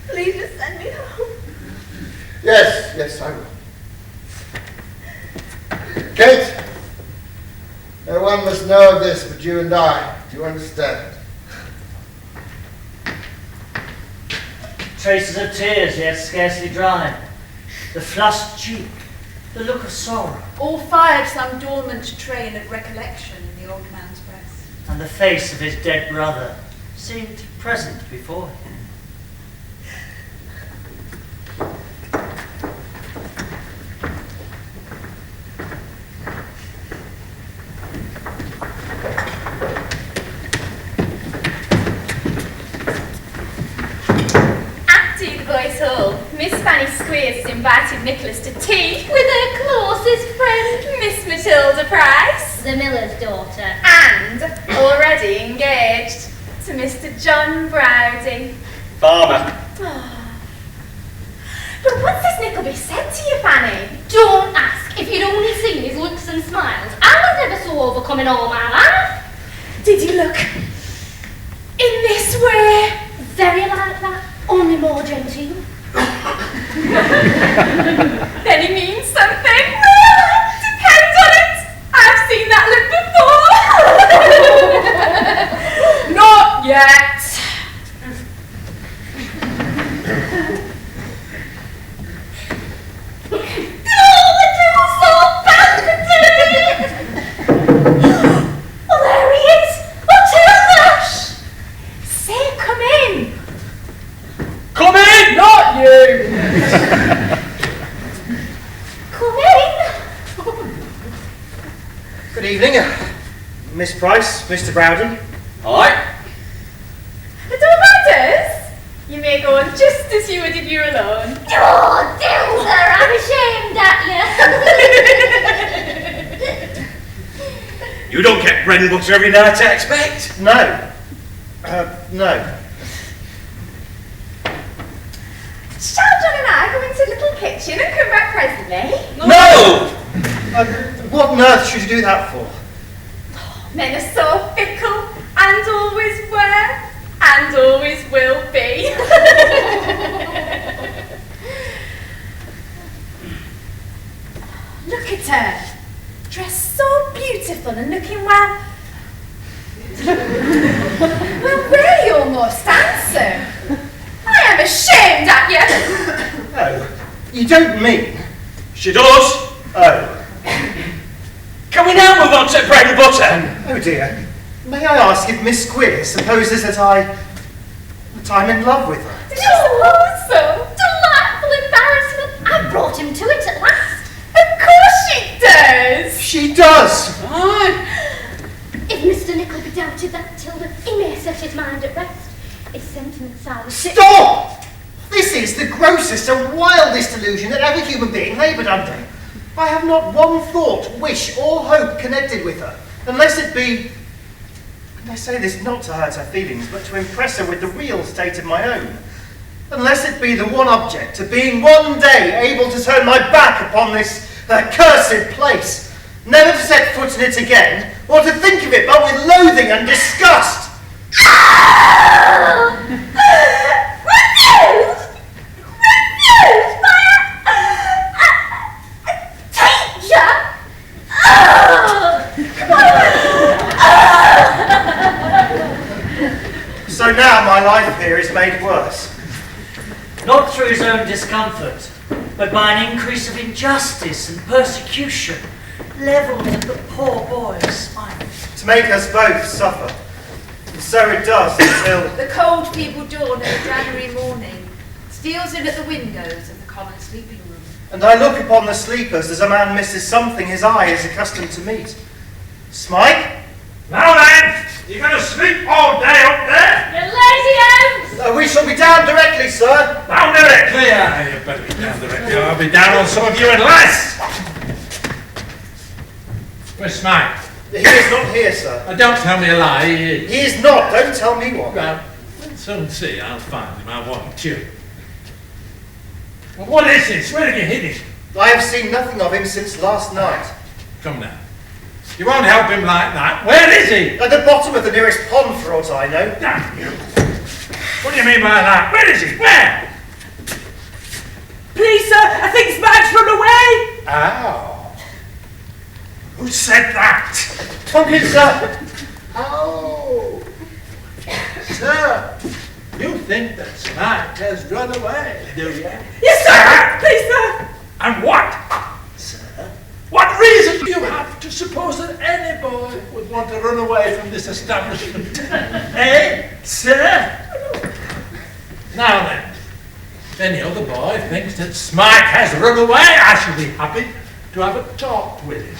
Please just send me home. Yes, I will. Kate, no one must know of this but you and I. Do you understand? Traces of tears yet scarcely dry. The flushed cheek, the look of sorrow. All fired some dormant train of recollection in the old man's breast. And the face of his dead brother seemed present before him. Dotheboys Hall, Miss Fanny Sueers has invited Nicholas to tea with her closest friend, Miss Matilda Price, the miller's daughter, and already engaged to Mr. John Browdy. Farmer. But what's this Nickleby said to you, Fanny? Don't ask. If you'd only seen his looks and smiles, I was never so overcome in all my life. Did he look in this way? Very like that, only more genteel. Then he means something. Depends on it. I've seen that look before. Not yet. Good evening, Miss Price, Mr. Browdy. Hi. It all matters. You may go on just as you would if you were alone. Oh, dear, sir, I'm ashamed at you. You don't get bread and butter every night, I expect? No. No. Shall John and I go into the little kitchen and come back presently? No! What on earth should you do that for? Men are so fickle, and always were, and always will be. Look at her, dressed so beautiful and looking well, really almost handsome. I am ashamed at you. Oh, you don't mean? She does. Oh. Can we now move on to bread and butter? Oh dear. May I ask if Miss Squeers supposes that I'm in love with her? Did you suppose so? Delightful embarrassment. I brought him to it at last. Of course she does. She does. If Mr. Nickleby doubted that, Tilda, he may set his mind at rest. His sentiments are... Stop! This is the grossest and wildest illusion that ever human being laboured under. I have not one thought, wish, or hope connected with her, unless it be, and I say this not to hurt her feelings, but to impress her with the real state of my own, unless it be the one object of being one day able to turn my back upon this accursed place, never to set foot in it again, or to think of it but with loathing and disgust. Refused? Refused by a teacher? So now my life here is made worse. Not through his own discomfort, but by an increase of injustice and persecution levelled at the poor boy's spine. To make us both suffer. And so it does until... The cold, feeble dawn of a January morning steals in at the windows of the common sleeping room. And I look upon the sleepers as a man misses something his eye is accustomed to meet. Smike? Now then, you're going to sleep all day up there? You lazy hounds! We shall be down directly, sir. Down directly? You better be down directly. I'll be down on some of you in less. Where's Smike? He is not here, sir. Don't tell me a lie, he is. He is not. Don't tell me what. Well, we'll soon see. I'll find him. I want you. Well, what is this? Where did you hid him? I have seen nothing of him since last night. Come now. You won't help him like that. Where is he? At the bottom of the nearest pond, for aught I know. Damn you. What do you mean by that? Where is he? Where? Please, sir, I think Smike's run away. Ow. Who said that? Come in, sir. Oh. Sir, you think that Smike has run away, do you? Yes, sir. Please, sir. And what? Sir? What reason do you have to suppose that any boy would want to run away from this establishment? Eh, sir? Now then, if any other boy thinks that Smike has run away, I shall be happy to have a talk with him.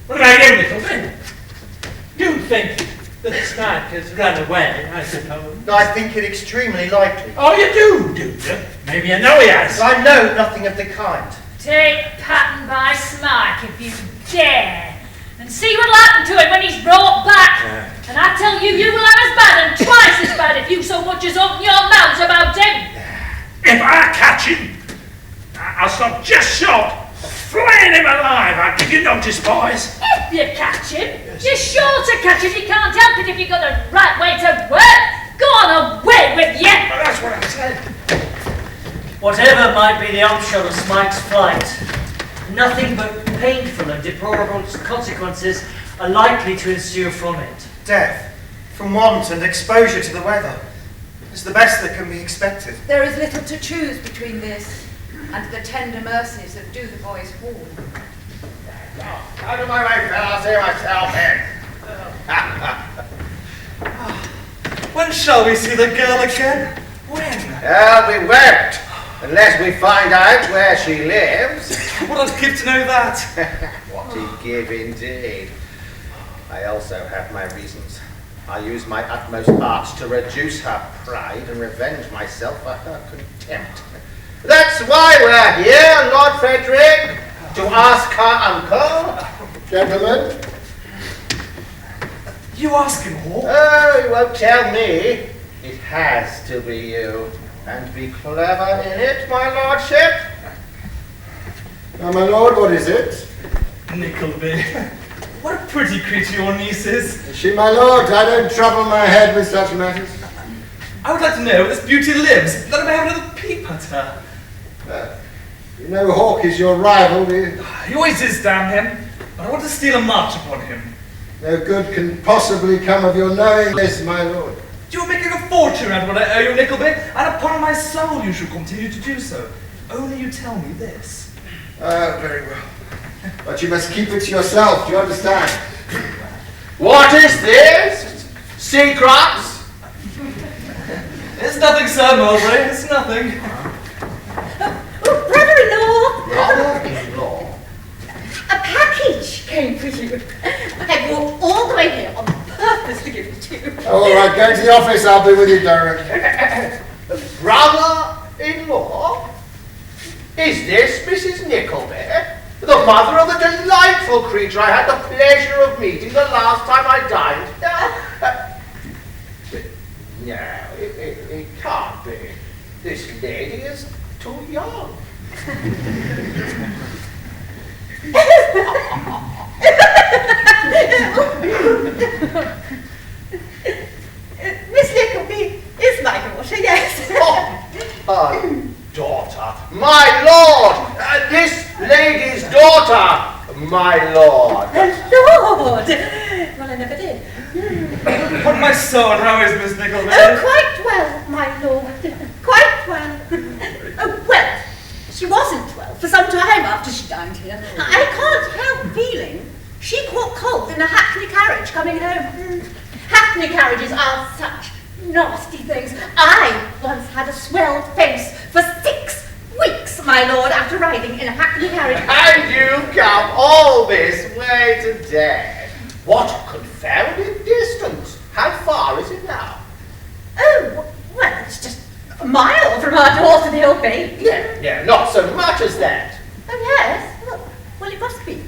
What about you, Nickleby? You think that Smike has run away, I suppose? I think it extremely likely. Oh, you do you? Maybe you know he has. I know nothing of the kind. Take pattern by Smike if you dare, and see what'll happen to him when he's brought back. And I tell you, you will have as bad and twice as bad if you so much as open your mouths about him. If I catch him, I'll stop just short of flaying him alive. I'll give you notice, boys. If you catch him, you're sure to catch him. You can't help it if you've got the right way to work. Go on away with you. Well, that's what I said. Whatever might be the upshot of Smike's flight, nothing but painful and deplorable consequences are likely to ensue from it. Death, from want and exposure to the weather, is the best that can be expected. There is little to choose between this and the tender mercies of Dotheboys Hall. Out of my way, fellas, here myself in. When shall we see the girl again? When? We went. Unless we find out where she lives. What I'd give to know that. What he'd give indeed. I also have my reasons. I use my utmost arts to reduce her pride and revenge myself for her contempt. That's why we're here, Lord Frederick, to ask her uncle. Gentlemen? You ask him, Hawk? Oh, you won't tell me. It has to be you. And be clever in it, my lordship. Now, my lord, what is it? Nickleby. What a pretty creature your niece is. Is she, my lord? I don't trouble my head with such matters. I would like to know where this beauty lives. Let me have another peep at her. You know Hawk is your rival, do you? He always is, damn him. But I want to steal a march upon him. No good can possibly come of your knowing this, my lord. You are making a fortune out of what I owe you, Nickleby, and upon my soul you shall continue to do so. Only you tell me this. Very well. But you must keep it to yourself, do you understand? What is this? Secrets? It's nothing, Sir Mulberry, it's nothing. Brother-in-law! A package came for you. I walked all the way here on purpose to give it to you. All right, go to the office, I'll be with you directly. Brother-in-law? Is this Mrs. Nickleby? The mother of the delightful creature I had the pleasure of meeting the last time I dined? No, it can't be. This lady is too young. Miss Nickleby is my daughter, yes. Daughter, my lord! This lady's daughter, my lord. Lord! Well, I never did. Upon my soul, how is Miss Nickleby? Oh, quite well, my lord. Quite well. Oh, well, she wasn't well for some time after she dined here. I can't help feeling she caught cold in a hackney carriage coming home. Hackney carriages are such nasty things. I once had a swelled face for 6 weeks, my lord, after riding in a hackney carriage. And you've come all this way today. What a confounded distance. How far is it now? Oh, well, it's just a mile from our door to the old baby. Yeah, not so much as that. Oh, yes? Well, it must be.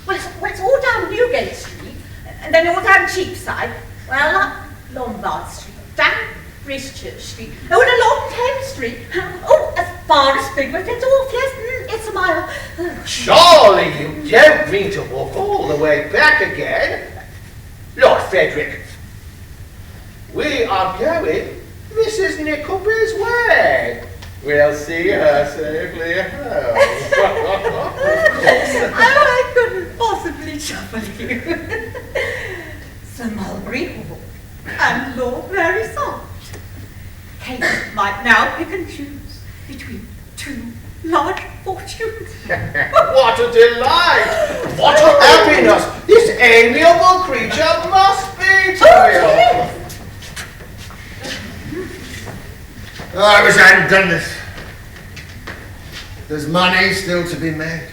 Well, it's all down Newgate Street, and then all down Cheapside, well, up Lombard Street, down Christchurch Street, and along Thames Street, as far as Bigwood, it's off, yes, it's a mile. Surely you don't mean to walk all the way back again? Lord Frederick, we are going Mrs. Nickleby's way. We'll see her safely home. I couldn't possibly trouble you. Sir Mulberry Hall and Lord Verisont. Kate might now pick and choose between 2 large fortunes. What a delight! What a happiness this amiable creature must be to you! I wish I hadn't done this. There's money still to be made.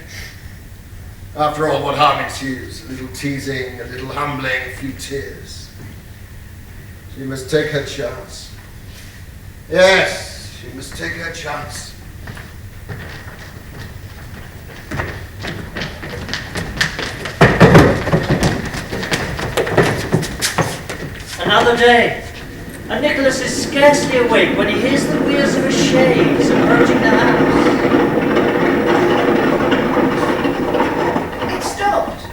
After all, what harm ensues? A little teasing, a little humbling, a few tears. She must take her chance. Yes, she must take her chance. Another day, and Nicholas is scarcely awake when he hears the wheels of a chaise approaching the house. It stopped.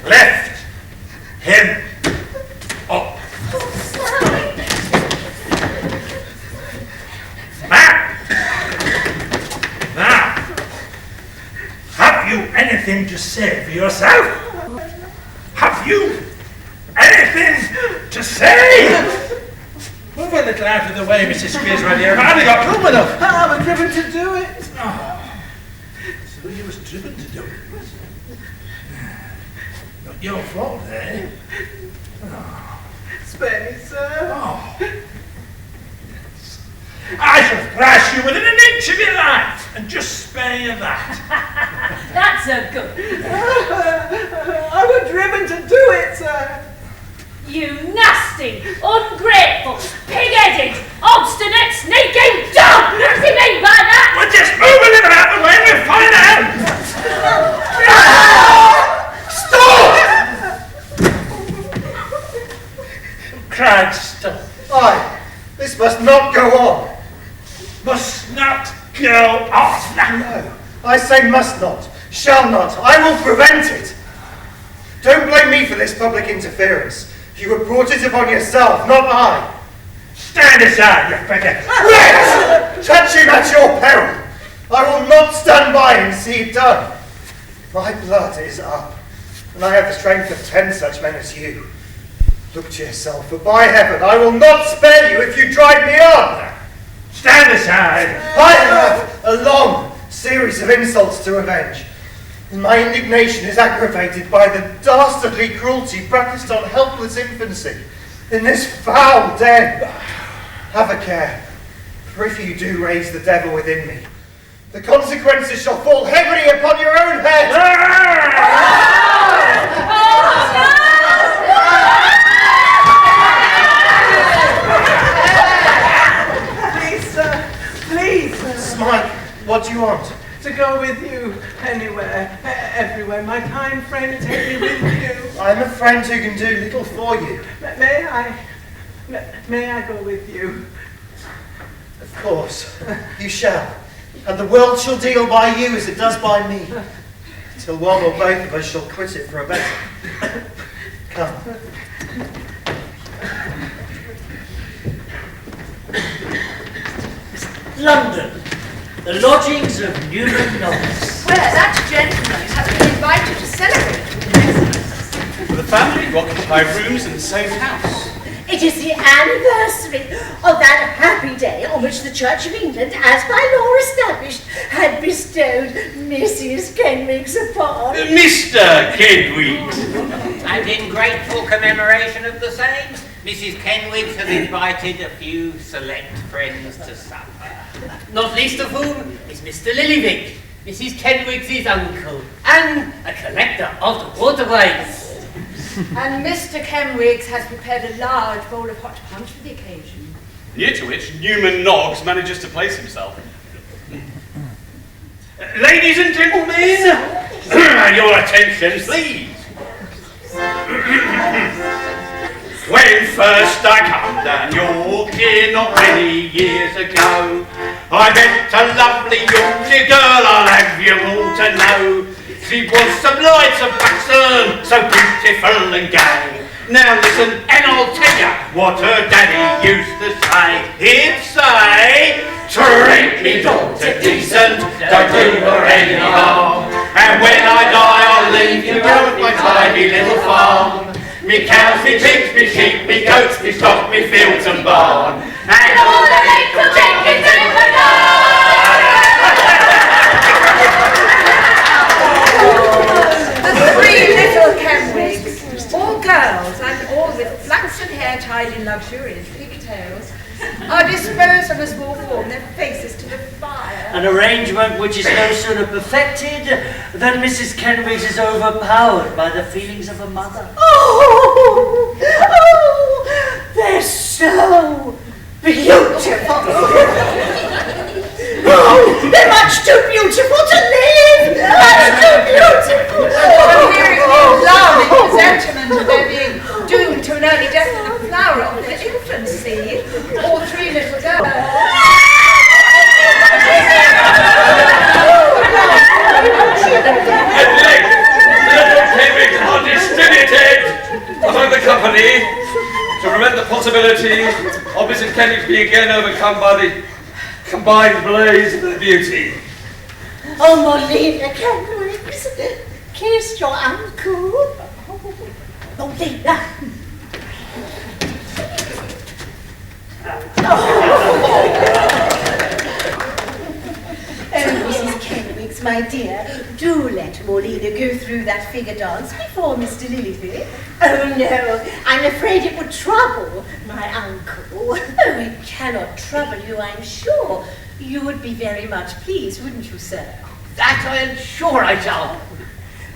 Left him up. Now, have you anything to say for yourself? Have you anything to say? Move a little out of the way, Mrs. Squeers, right here. I've only got room enough. I was driven to do it. Oh, so you was driven to do it. Not your fault, eh? Oh. Spare me, sir. Oh. I shall thrash you within an inch of your life, and just spare you that. That's a good. I was driven to do it, sir. You nasty, ungrateful, pig-headed, obstinate, sneaking dog! What does he mean by that? Well, just move a little out of the way and we'll find out! Stop! Cried stop. Aye, this must not go on. Must not go on. No, I say must not, shall not. I will prevent it. Don't blame me for this public interference. You have brought it upon yourself, not I. Stand aside, you beggar. Wait! Touch him at your peril. I will not stand by and see it done. My blood is up, and I have the strength of 10 such men as you. Look to yourself, for by heaven, I will not spare you if you drive me on. Stand aside. I have a long series of insults to avenge. And my indignation is aggravated by the dastardly cruelty practiced on helpless infancy in this foul den. Have a care, for if you do raise the devil within me, the consequences shall fall heavily upon your own head. Please, sir. Please, sir. Smike, what do you want? To go with you anywhere, everywhere. My kind friend, take me with you. I'm a friend who can do little for you. May I go with you? Of course, you shall. And the world shall deal by you as it does by me, till one or both of us shall quit it for a better. Come. London, the lodgings of Newman Knox. Where that gentleman has been invited to celebrate with the For the family who occupy rooms in the same house. It is the anniversary of that happy day on which the Church of England, as by law established, had bestowed Mrs. Kenwigs upon... Mr. Kenwigs! And in grateful commemoration of the same, Mrs. Kenwigs has invited a few select friends to supper. Not least of whom is Mr. Lillyvick, Mrs. Kenwigs' uncle, and a collector of the waterways. And Mr. Kenwigs has prepared a large bowl of hot punch for the occasion. Near to which Newman Noggs manages to place himself. Ladies and gentlemen, your attention, please. When first I come down Yorkshire, not many years ago, I met a lovely Yorkshire girl, I'll have you all to know. She was some lights of buxom, so beautiful and gay. Now listen, and I'll tell you what her daddy used to say. He'd say, treat me daughter decent, don't do her any harm. And when I die, I'll leave you with my tiny little farm. Me cows, me pigs, me sheep, me goats, me stock, me fields and barn. And all the little chickens in the garden. The 3 little Kenwigs, all girls and all with flaxen hair tied in luxuriant pigtails, are disposed on a small form, their faces to the fire. An arrangement which is no sooner perfected than Mrs. Kenwigs is overpowered by the feelings of a mother. Oh, they're so beautiful. Oh, they're much too beautiful to live. Much too beautiful. I'm hearing the alarming presentiment of their being doomed to an early death in the flower of their infancy. All 3 little girls. At length, the little Kenwigs are distributed among the company to prevent the possibility of Mrs. Kenwigs being again overcome by the combined blaze of their beauty. Oh, Molina Kenwigs, kiss your uncle. Molina. Oh, Mrs. Kenwigs, my dear, do let Morlina go through that figure dance before Mr. Lilyvick? Oh no, I'm afraid it would trouble my uncle. Oh, it cannot trouble you, I'm sure. You would be very much pleased, wouldn't you, sir? That I am sure I shall.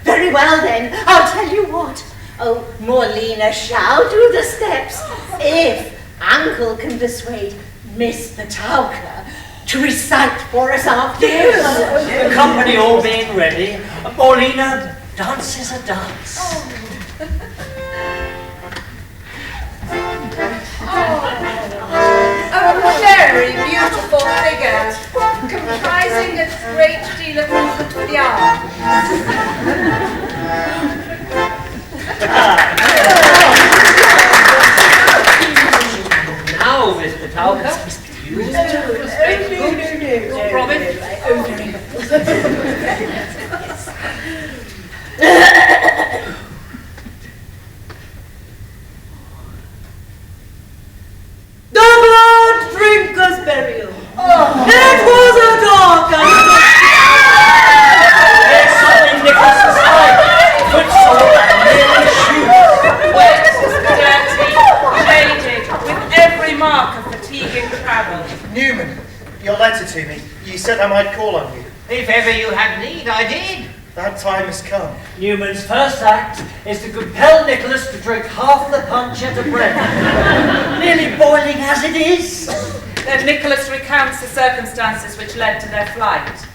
Very well then, I'll tell you what. Oh, Morlina shall do the steps if Uncle can persuade Miss Petauker to recite for us afterwards. The company all being ready, Morlina dances a dance. A very beautiful figure, comprising a great deal of movement with the arms. Now, Miss Petauker, you promise? The blood drinker's burial. It was a dark and There's something Nicholas's like, footsore and nearly shoot. Wet, dirty, faded, with every mark of fatiguing travel. Newman, your letter to me. You said I might call on you. If ever you had need, I did. That time has come. Newman's first act is to compel Nicholas to drink half the punch at a breath. Nearly boiling as it is. Then Nicholas recounts the circumstances which led to their flight.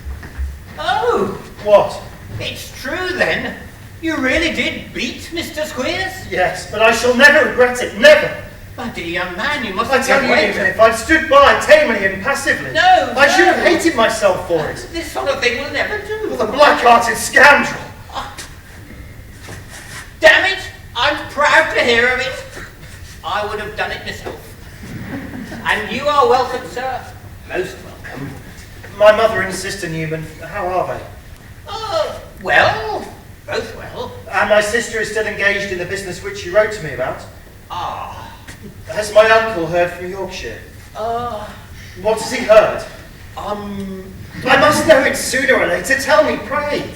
Oh, What? it's true then. You really did beat Mr. Squeers? Yes, but I shall never regret it. Never. My dear young man, you must I tell you, away. Newman, if I'd stood by tamely and passively, I should have hated myself for it. This sort of thing will never do. Well, the black-hearted scoundrel. Damn it! I'm proud to hear of it. I would have done it myself. And you are welcome, sir. Most welcome. My mother and sister, Newman, how are they? Oh, well, both well. And my sister is still engaged in the business which she wrote to me about. Ah. Has my uncle heard from Yorkshire? What has he heard? I must know it sooner or later. Tell me, pray.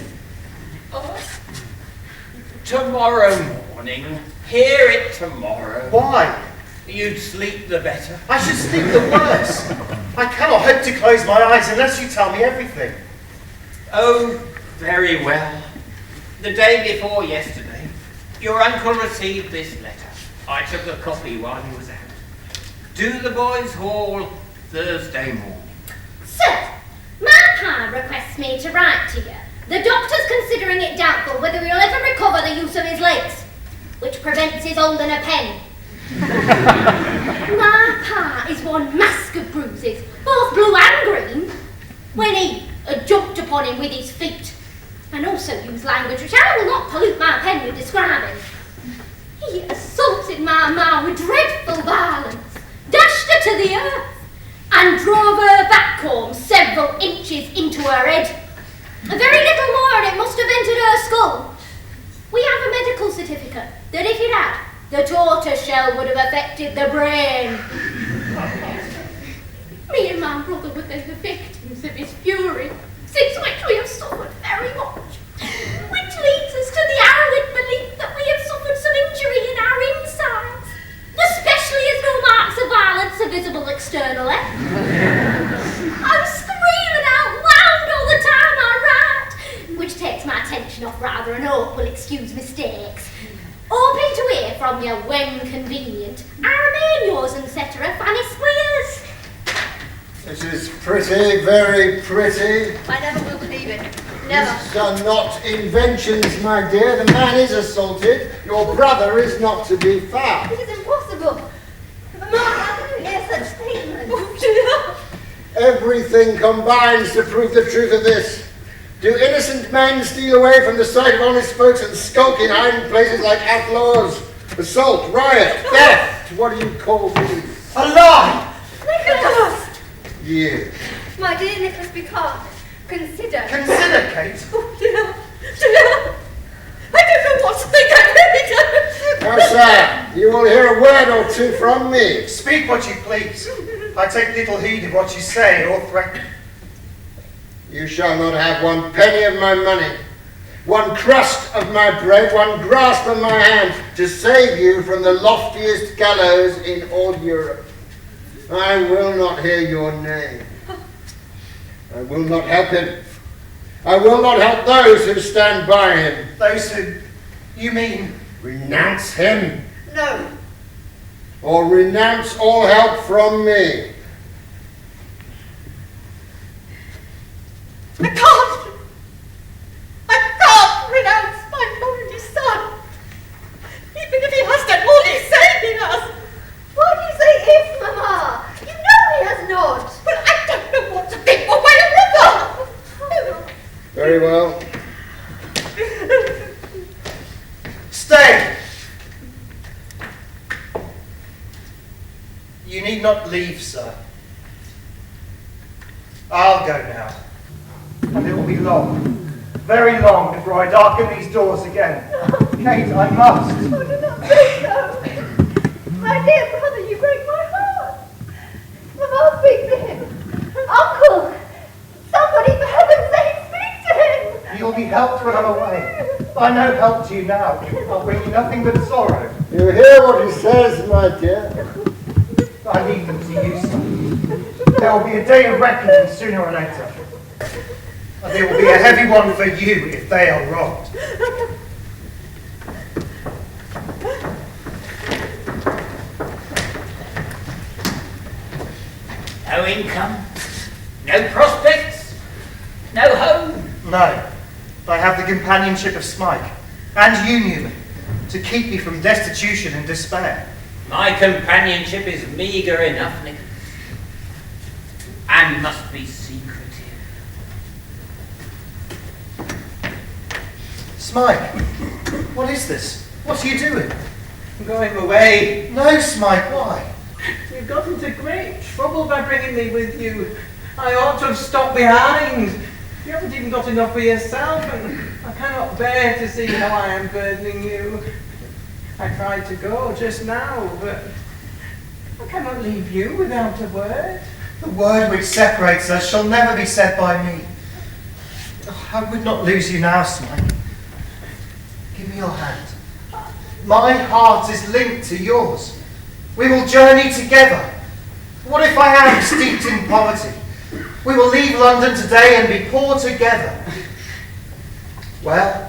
Tomorrow morning. Hear it tomorrow. Why? You'd sleep the better. I should sleep the worse. I cannot hope to close my eyes unless you tell me everything. Oh, very well. The day before yesterday, your uncle received this letter. I took a copy while he was out. Dotheboys Hall, Thursday morning. Sir, my pa requests me to write to you. The doctor's considering it doubtful whether he'll ever recover the use of his legs, which prevents his holding a pen. My pa is one mask of bruises, both blue and green, when he jumped upon him with his feet, and also used language which I will not pollute my pen with describing. He assaulted my ma with dreadful violence, dashed her to the earth, and drove her back home several inches into her head. A very little more and it must have entered her skull. We have a medical certificate that if it had, the tortoise shell would have affected the brain. Me and my brother were then the victims of his fury, since which we have suffered very much, which leads us to the arrogant belief that we have suffered some injury in our insides, especially as no marks of violence are visible externally. I'm screaming out loud all the time I write, which takes my attention off rather and hope will excuse mistakes. Hoping to hear from you when convenient. I remain yours, etc., Fanny Squeers. This is pretty, very pretty. I never will believe it. Never. These are not inventions, my dear. The man is assaulted. Your brother is not to be found. It is impossible. Mamma, how can you hear such statements? Oh, Everything combines to prove the truth of this. Do innocent men steal away from the sight of honest folks and skulk in hiding places like outlaws? Assault, riot, theft, what do you call these? A lie! Nicholas! You. My dear Nicholas, be calm. Consider. Consider, Kate. Oh, dear. Dear. I don't know what to think. I really don't. Now, sir, you will hear a word or two from me. Speak what you please. I take little heed of what you say or threaten. You shall not have one penny of my money, one crust of my bread, one grasp of my hand to save you from the loftiest gallows in all Europe. I will not hear your name. I will not help him. I will not help those who stand by him. Those who, you mean? Renounce him. No. Or renounce all help from me. I can't renounce my only son, even if he has done all he's saving us. Why do you say if, Mamma? You know he has not. But I don't know what to think one way or another. Very well. Stay! You need not leave, sir. I'll go now. And it will be long, very long before I darken these doors again. Kate, I must. Oh, do not say so. My dear brother, you break my heart. Mamma, speak to him. Uncle, somebody, for heaven's sake, speak to him. You'll be helped when I'm away. I'm no help to you now. I'll bring you nothing but sorrow. You hear what he says, my dear? I leave them to you, son. There will be a day of reckoning sooner or later. And it will be a heavy one for you if they are robbed. No income, no prospects, no home. No. I have the companionship of Smike, and you, Newman, to keep me from destitution and despair. My companionship is meagre enough, Nicholas, and must be secretive. Smike, what is this? What are you doing? I'm going away. No, Smike, why? You've got into great trouble by bringing me with you. I ought to have stopped behind. You haven't even got enough for yourself, and I cannot bear to see how I am burdening you. I tried to go just now, but I cannot leave you without a word. The word which separates us shall never be said by me. Oh, I would not lose you now, Smike. Give me your hand. My heart is linked to yours. We will journey together. What if I am steeped in poverty? We will leave London today and be poor together. Well,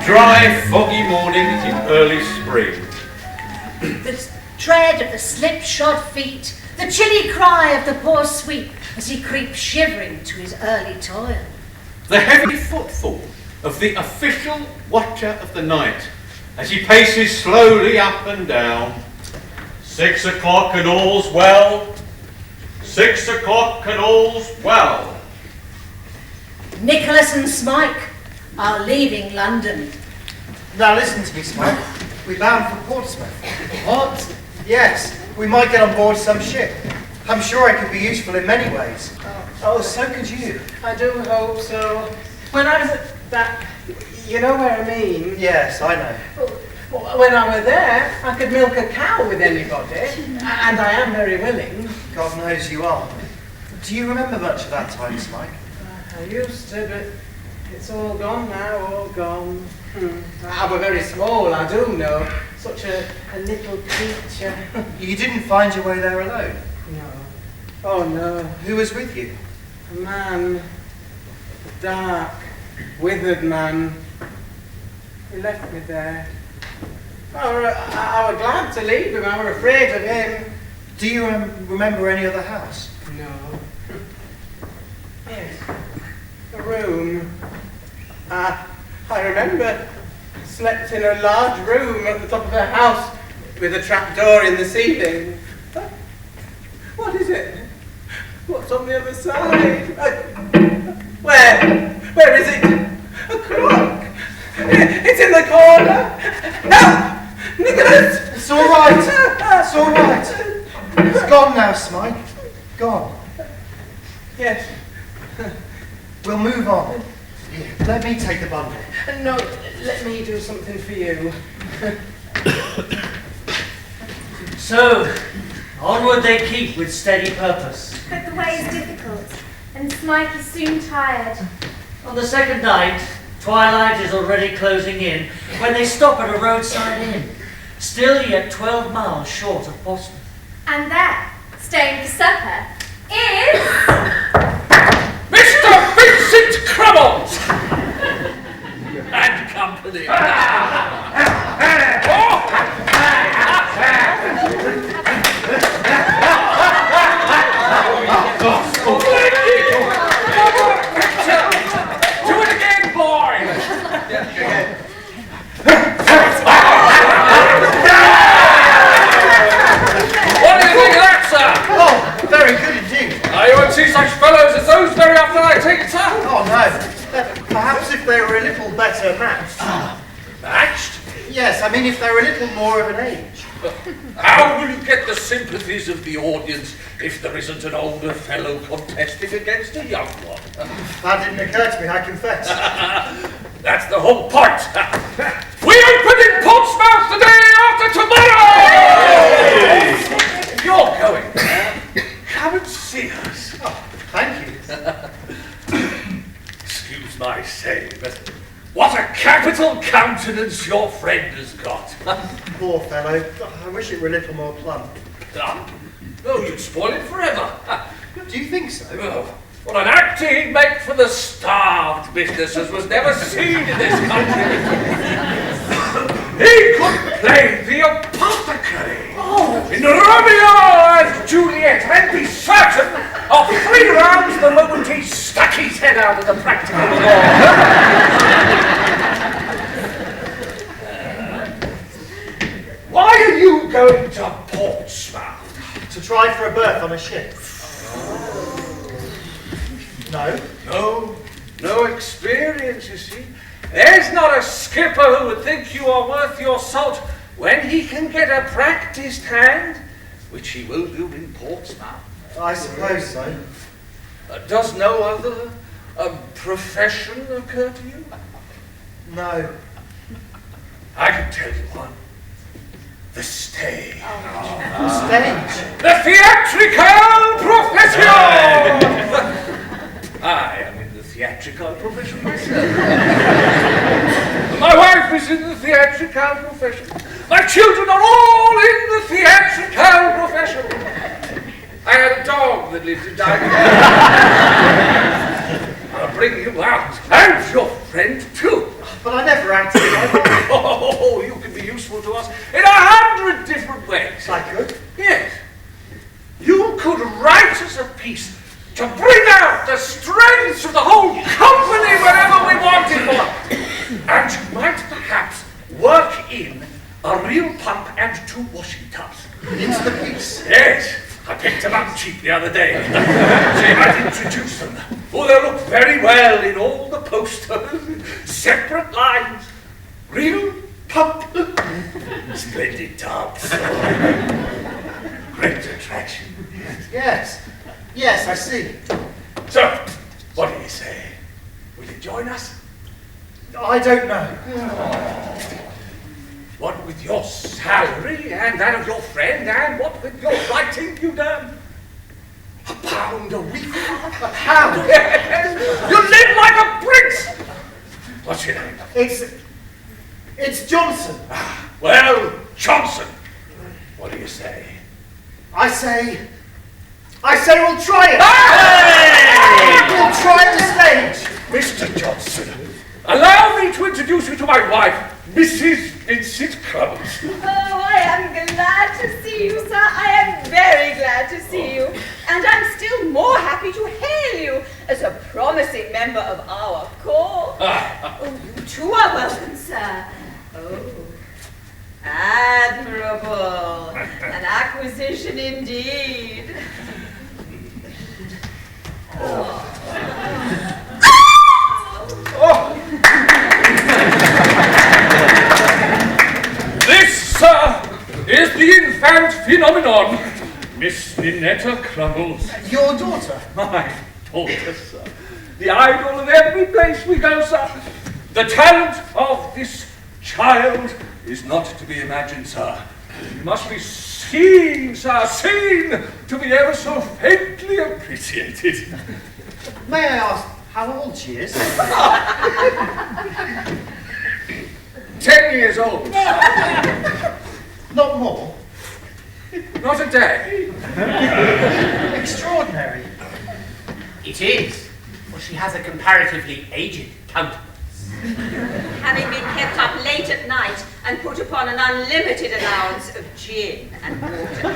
dry, foggy morning in early spring. The tread of the slipshod feet, the chilly cry of the poor sweep as he creeps shivering to his early toil. The heavy footfall of the official watcher of the night as he paces slowly up and down. 6 o'clock and all's well. 6 o'clock and all's well. Nicholas and Smike are leaving London. now listen to me, Smike. We're bound for Portsmouth. What? Yes, we might get on board some ship. I'm sure I could be useful in many ways. Oh, so could you. I do hope so. When I was at that, you know where I mean? Yes, I know. When I were there, I could milk a cow with anybody, and I am very willing. God knows you are. Do you remember much of that time, Smike? I used to, but it's all gone now, all gone. I were very small, I do know. Such a little creature. You didn't find your way there alone? No. Oh, no. Who was with you? A man. A dark, withered man. He left me there. I was glad to leave him. I was afraid of him. Do you remember any other house? No. Yes. A room. I remember slept in a large room at the top of a house with a trap door in the ceiling. is it? What's on the other side? Where is it? A clock. It's in the corner. Help! Nicholas! It's all right. It's all right. It's gone now, Smike. Gone. Yes. We'll move on. Here, let me take the bundle. No, let me do something for you. So, onward they keep with steady purpose. But the way is difficult, and Smike is soon tired. On the second night, twilight is already closing in, when they stop at a roadside inn, still yet 12 miles short of Portsmouth. And there, staying for supper, is... Mr. Vincent Crummles! And company. Do it again, boy! What do you think of that, sir? Oh, very good indeed. You won't see such fellows as those very often, I take it, sir? Oh, no. Perhaps if they were a little better matched. Matched? Yes, I mean if they were a little more of an age. How will you get the sympathies of the audience if there isn't an older fellow contesting against a young one? That didn't occur to me, I confess. That's the whole point. We open in Portsmouth the day after tomorrow! If you're going there, come and see us. Oh, thank you. Excuse my saying, but what a capital countenance your friend has got. Poor fellow. I wish it were a little more plump. No, you'd spoil it forever. Do you think so? Oh, what an actor he'd make for the starved business as was never seen in this country. He could play the apothecary in Romeo and Juliet and be certain of 3 rounds the moment he stuck his head out of the practical door. Why are you going to Portsmouth? To try for a berth on a ship. No? No experience, you see. There's not a skipper who would think you are worth your salt when he can get a practiced hand, which he will do in Portsmouth. I suppose so. Does no other profession occur to you? No. I can tell you one. The stage. Stage? The theatrical profession! I am in the theatrical profession myself. My wife is in the theatrical profession. My children are all in the theatrical profession. I had a dog that lived in Diamond. I'll bring you out. And your friend too. But I never acted. Oh, you can be useful to us in 100 different ways. I could? Yes. You could write us a piece to bring out the strengths of the whole company whenever we wanted one. And you might perhaps work in a real pump and 2 washing tubs. Into the piece? Yes. I picked them up cheap the other day. See, I'd introduce them. Oh, they'll look very well in all the posters. Separate lines. Real pump. Splendid tubs. Great attraction. Yes. Yes, I see. So, what do you say? Will you join us? I don't know. What with your salary and that of your friend, and what with your writing, you done? £1 a week? £1? Yes. You live like a prince! What's your name? It's Johnson. Well, Johnson, what do you say? I say we'll try it. Hey! We'll try the stage. Mr. Johnson, allow me to introduce you to my wife, Mrs. Vincent Crummles. Oh, I am glad to see you, sir. I am very glad to see you. And I'm still more happy to hail you as a promising member of our corps. Oh, you too are welcome, sir. Oh, admirable. An acquisition indeed. This, sir, is the infant phenomenon, Miss Ninetta Crummles. Your daughter? My daughter, sir. The idol of every place we go, sir. The talent of this child is not to be imagined, sir. She must be seen, sir, seen to be ever so faintly appreciated. May I ask how old she is? 10 years old. Not more? Not a day. Extraordinary. It is, for she has a comparatively aged countenance. Having been kept up late at night and put upon an unlimited allowance of gin and water.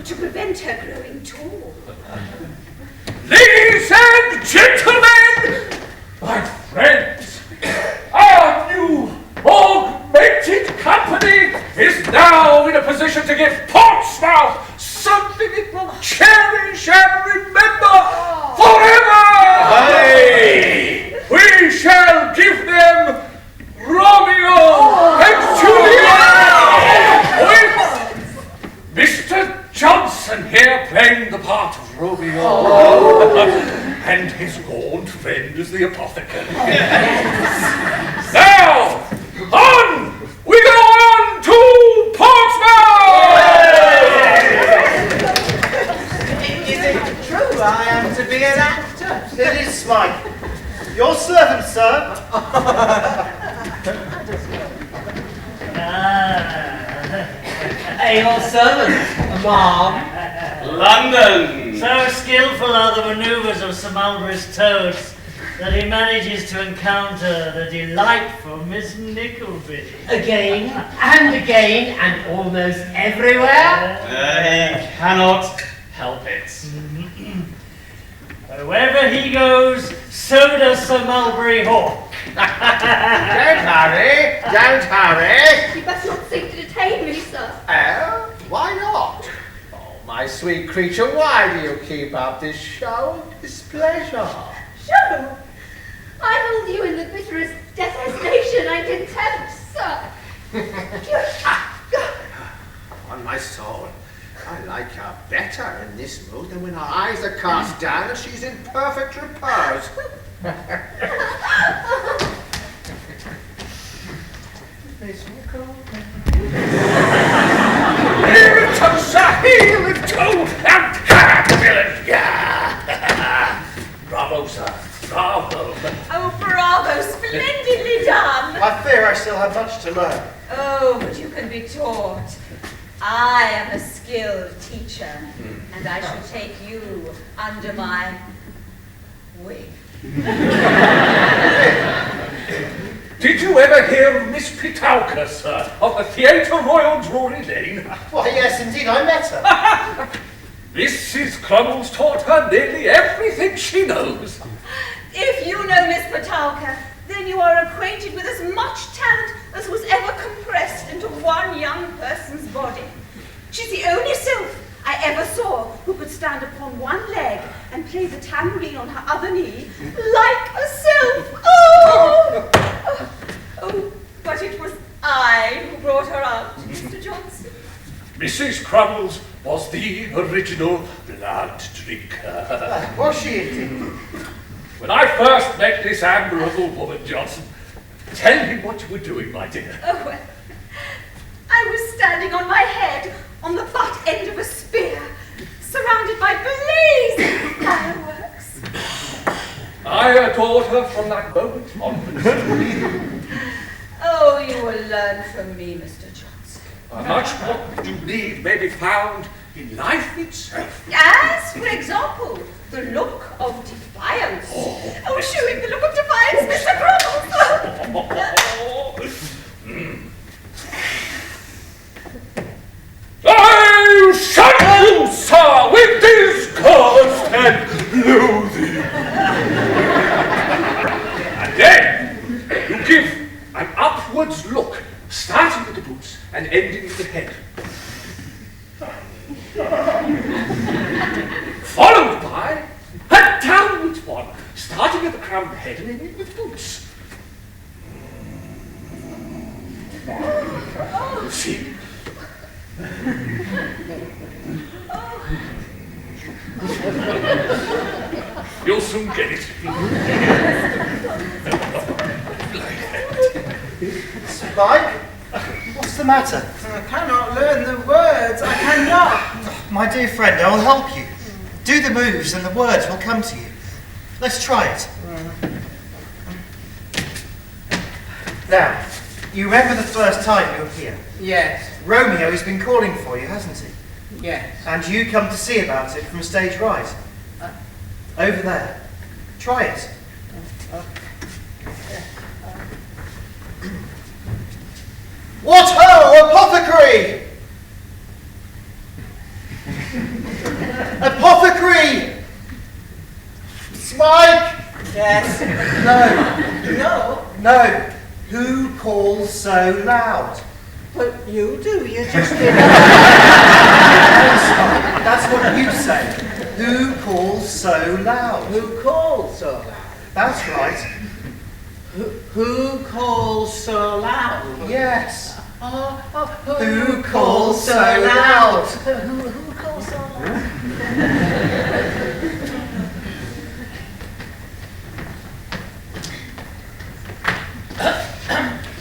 To prevent her growing tall. Ladies and gentlemen, my friends, our new augmented company is now in a position to give Portsmouth something it will cherish and remember forever! Hey! We shall give them Romeo and Juliet! With Mr. Johnson here playing the part of Romeo and his gaunt friend as the apothecary. Now, on! We go on to Portsmouth! Is it true I am to be an actor? It is, Smike. Your servant, sir. Your servant, ma'am. London. So skillful are the manoeuvres of Sir Mulberry's toads that he manages to encounter the delightful Miss Nickleby. Again and again and almost everywhere. He cannot help it. Wherever he goes, so does Sir Mulberry Hawk. Don't hurry, don't hurry. You must not seek to detain me, sir. Oh, why not? Oh, my sweet creature, why do you keep up this show of displeasure? Show? I hold you in the bitterest detestation and contempt, sir. On my soul, I like her better in this mood than when her eyes are cast down and she's in perfect repose. Here sir, heel and toe, and villain! Bravo, sir, bravo. Oh, bravo, splendidly done. I fear I still have much to learn. Oh, but you can be taught. I am a skilled teacher, and I shall take you under my wing. Did you ever hear of Miss Pitauka, sir, of the Theatre Royal Drury Lane? Why, yes, indeed, I met her. Mrs. Crummles taught her nearly everything she knows. If you know Miss Pitauka, then you are acquainted with as much talent as was ever compressed into one young person's body. She's the only sylph I ever saw who could stand upon one leg and play the tambourine on her other knee like a sylph. Oh! Oh, but it was I who brought her out, Mr. Johnson. Mrs. Crummles was the original blood drinker. Was she indeed? When I first met this admirable woman, Johnson, tell me what you were doing, my dear. Oh, well, I was standing on my head on the butt end of a spear, surrounded by blazing fireworks. I adored her from that moment onwards. Oh, you will learn from me, Mr. Johnson. Much what you need may be found in life itself. As, for example, the look of defiance. Oh, show him the look of defiance, Mr. Crummles. I shut you, sir, with disgust and loathing. And then you give an upwards look, starting with the boots and ending with the head. Followed high, a downward one, starting at the crowned head and ending with boots. See? You'll soon get it. Spike? What's the matter? I cannot learn the words. I cannot. My dear friend, I will help you. Do the moves and the words will come to you. Let's try it. Now, you remember the first time you were here? Yes. Romeo has been calling for you, hasn't he? Yes. And you come to see about it from stage right. Over there. Try it. What ho, apothecary! Apothecary! Spike! Yes. No. No. No. Who calls so loud? Well, you do. You just did. That's what you say. Who calls so loud? Who calls so loud? That's right. Who calls so loud? Yes. Who calls so loud? Who calls so loud?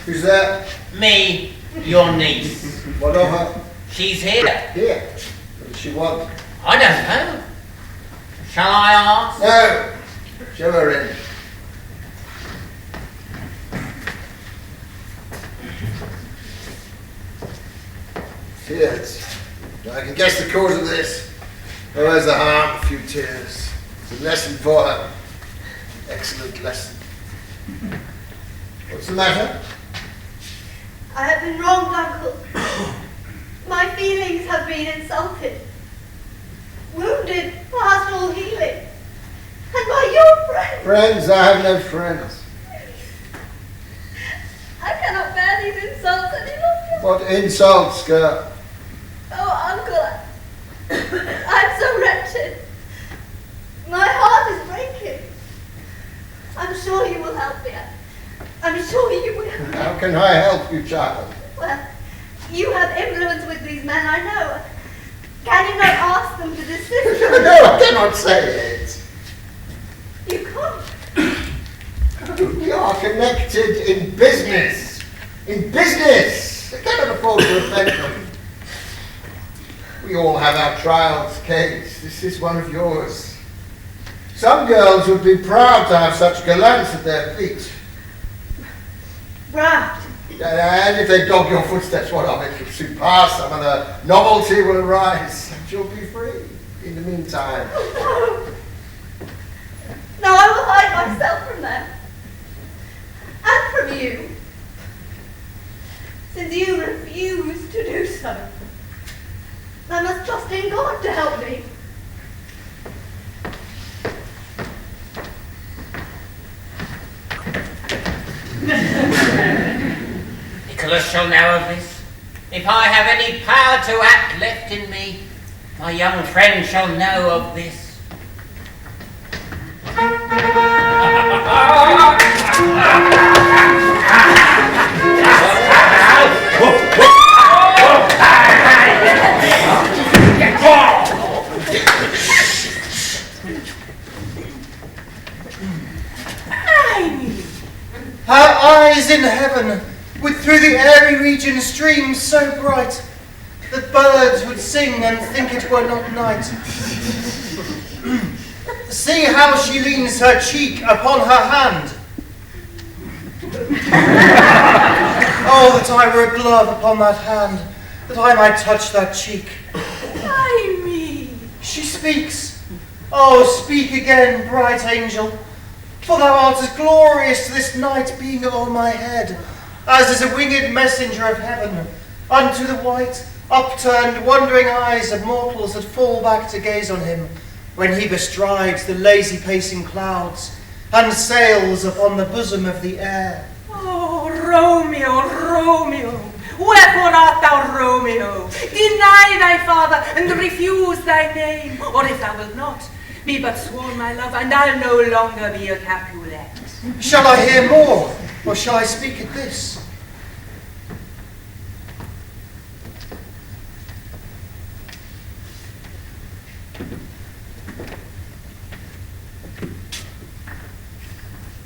Who's that? Me, your niece. What of her? She's here. Here. What does she want? I don't know. Shall I ask? No. Show her in. Tears. I can guess the cause of this. Oh, there's the harm, a few tears. It's a lesson for her. Excellent lesson. What's the matter? I have been wronged, Uncle. My feelings have been insulted. Wounded past all healing. And by your friends. Friends? I have no friends. I cannot bear these insults any longer. What insults, girl? Oh, Uncle, I'm so wretched. My heart is breaking. I'm sure you will help me. I'm sure you will. How can I help you, child? Well, you have influence with these men, I know. Can you not ask them to desist from me? No, I cannot say it. You can't. We are connected in business. In business! I cannot afford to offend them. We all have our trials, Kate. This is one of yours. Some girls would be proud to have such gallants at their feet. Proud? And if they dog your footsteps, what of it? You'll soon pass. Some other novelty will arise, and you'll be free. In the meantime. Oh, no. No, I will hide myself from them. And from you. Since you refuse to do so. I must trust in God to help me. Nicholas shall know of this. If I have any power to act left in me, my young friend shall know of this. Her eyes in heaven would through the airy region stream so bright that birds would sing and think it were not night. See how she leans her cheek upon her hand. Oh, that I were a glove upon that hand, that I might touch that cheek. Ay me. She speaks. Oh, speak again, bright angel. For thou art as glorious this night being o'er my head, as is a winged messenger of heaven, unto the white, upturned, wondering eyes of mortals that fall back to gaze on him, when he bestrides the lazy pacing clouds, and sails upon the bosom of the air. Oh, Romeo, Romeo, wherefore art thou Romeo? Deny thy father, and refuse thy name, or if thou wilt not, Be but sworn, my love, and I'll no longer be a Capulet. Shall I hear more, or shall I speak at this?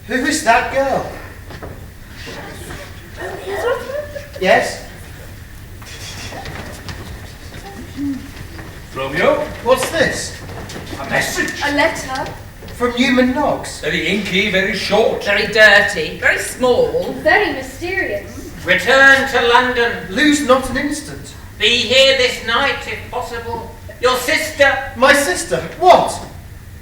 Who is that girl? Yes? Romeo? What's this? A message. A letter? From Newman Knox. Very inky, very short. Very dirty, very small. Very mysterious. Return to London. Lose not an instant. Be here this night, if possible. Your sister. My sister? What?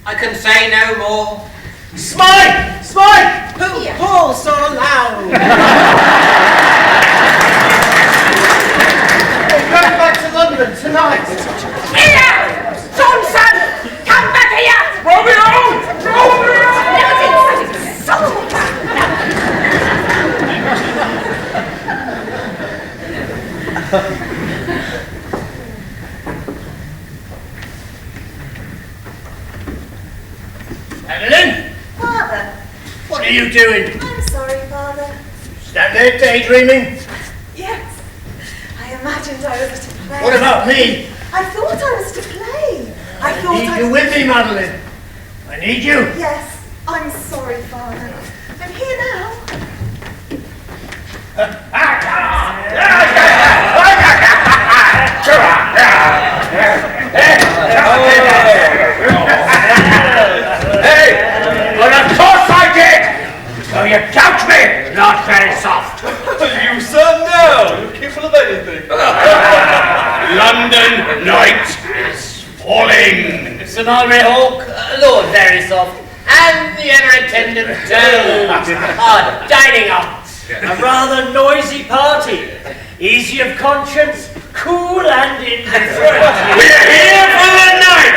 I can say no more. Smike! Smike! Who calls so loud? We're going back to London tonight. Here! Johnson! Come back here! Romeo! Romeo! Madeleine, Father, what are you doing? I'm sorry, Father. Stand there daydreaming? Yes, I imagined I was to play. What about me? I thought I was to play. I thought I need you with me, Madeleine. I need you. Yes, I'm sorry, Father. I'm here now. Hey! Well, of course I did! So you doubt me? Not very soft. You sir, no. You're capable of anything. London night is falling. Sir Mulberry Hawk, Lord Verysoft, and the ever-attendant Toads are dining out. A rather noisy party. Easy of conscience, cool and indifferent. We're here for the night!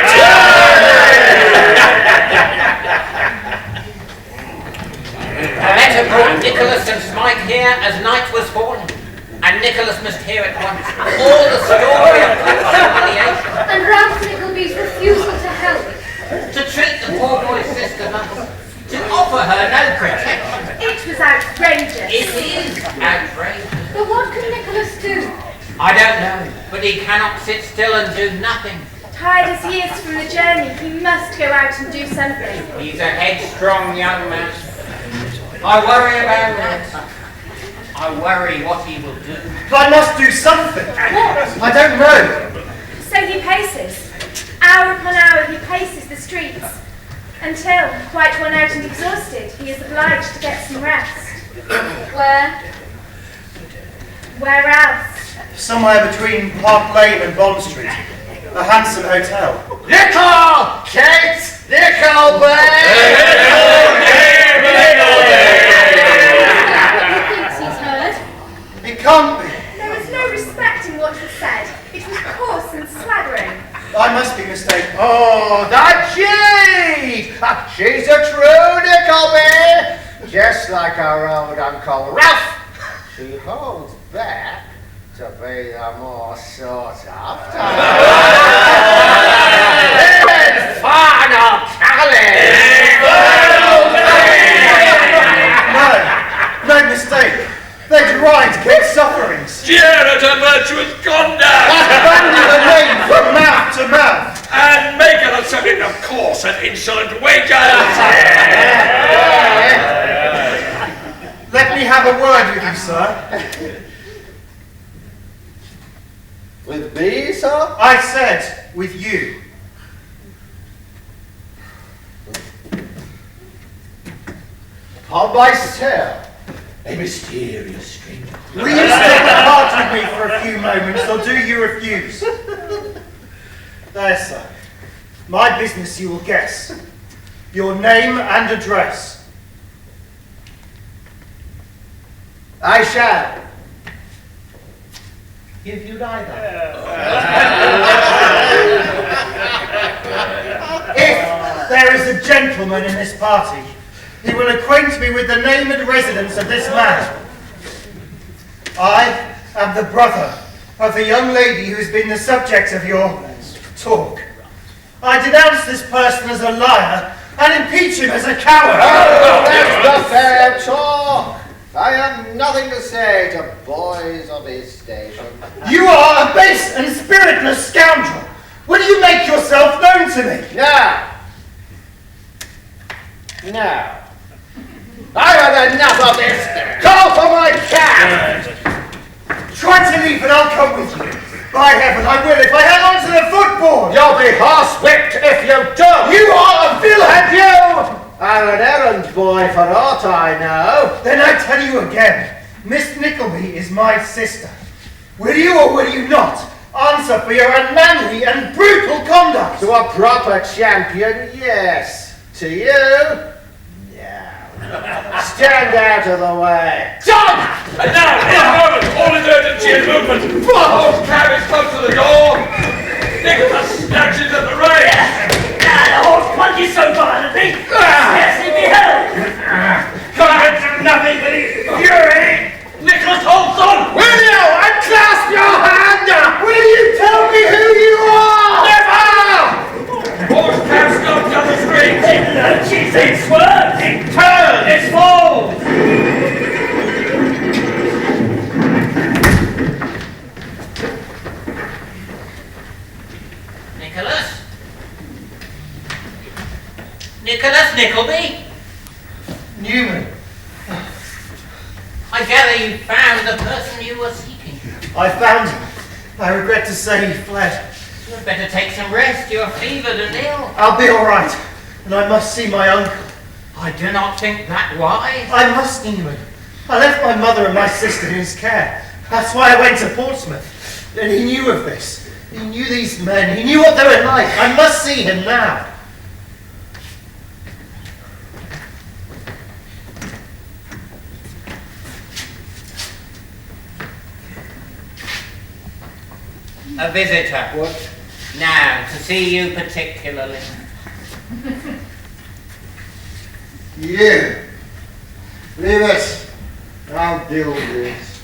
A letter brought Nicholas and Smike here as night was falling, and Nicholas must hear at once all the story of humiliation. And Ralph Nickleby's refusal to help. To treat the poor boy's sister thus, to offer her no protection. It was outrageous. It is outrageous. But what could Nicholas do? I don't know, but he cannot sit still and do nothing. Tired as he is from the journey, he must go out and do something. He's a headstrong young man. I worry about that. I worry what he will do. I must do something. What? I don't know. So he paces. Hour upon hour he paces the streets, until, quite worn out and exhausted, he is obliged to get some rest. Where else? Somewhere between Park Lane and Bond Street. A handsome hotel. Nickel! Kate! Nickleby! He thinks he's heard. It can't be. There was no respecting what was said. It was coarse and swaggering. I must be mistaken. Oh, that's she! She's a true Nickleby! Just like our old Uncle Ralph. She holds back to be the more sought after. Infernal No mistake. They deride Kate's sufferings. Jeer at her virtuous conduct! Bandy the name from mouth to mouth. And make her the subject of coarse and insolent wagers! Let me have a word with you, sir. With me, sir? I said, with you. Upon myself. A mysterious stranger. Will you step apart with me for a few moments, or do you refuse? There, sir. My business you will guess. Your name and address. I shall. Give you neither. If there is a gentleman in this party, he will acquaint me with the name and residence of this man. I am the brother of the young lady who has been the subject of your talk. I denounce this person as a liar and impeach him as a coward. Oh, that's the fair talk. I have nothing to say to boys of his station. You are a base and spiritless scoundrel. Will you make yourself known to me? Now. I've had enough of this. Call for my cab. Try to leave and I'll come with you. By heaven, I will if I hang on to the footboard. You'll be horsewhipped if you don't. You are a villain. And you are an errand boy for aught I know. Then I tell you again, Miss Nickleby is my sister. Will you or will you not answer for your unmanly and brutal conduct? To a proper champion, yes. To you, no. Stand out of the way. John! And now, in a moment, all is urgency and movement. The whole cab is close to the door. Nicholas snatches at the rein. The horse plunges so violently, scarcely be held. Can't do nothing but his fury. Nicholas holds on. Will you unclasp your hand? Will you tell me who you are? Never! Horse cab stops on the street. It lurches, it swerves, it turns, it falls. Nicholas Nickleby? Newman. I gather you found the person you were seeking. I found him. I regret to say he fled. You'd better take some rest. You're fevered and ill. I'll be all right, and I must see my uncle. I do not think that wise. I must, Newman. I left my mother and my sister in his care. That's why I went to Portsmouth. And he knew of this. He knew these men. He knew what they were like. I must see him now. A visitor. What? Now, to see you particularly. You. Leave us. I'll deal with this.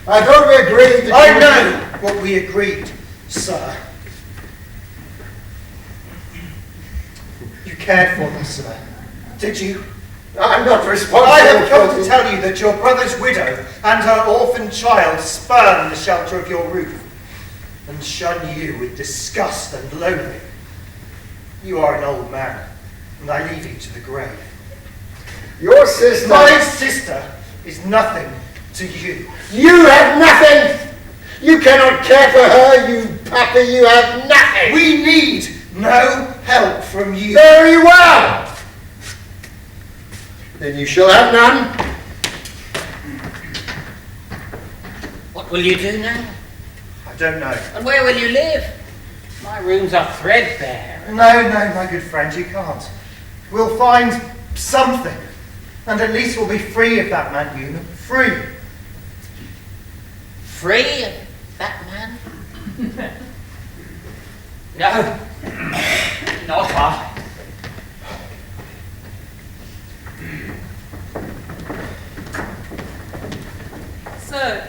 I thought we agreed that I you know what we agreed, sir. You cared for me, sir. Did you? I'm not responsible. I have come to tell you that your brother's widow and her orphan child spurn the shelter of your roof and shun you with disgust and loathing. You are an old man, and I leave you to the grave. Your sister... My sister is nothing to you. You have nothing! You cannot care for her, you puppy, you have nothing! We need no help from you. Very well! Then you shall have none. What will you do now? I don't know. And where will you live? My rooms are threadbare. No, my good friend, you can't. We'll find something. And at least we'll be free of that man, Newman. Free. Free of that man? No. Not I. So,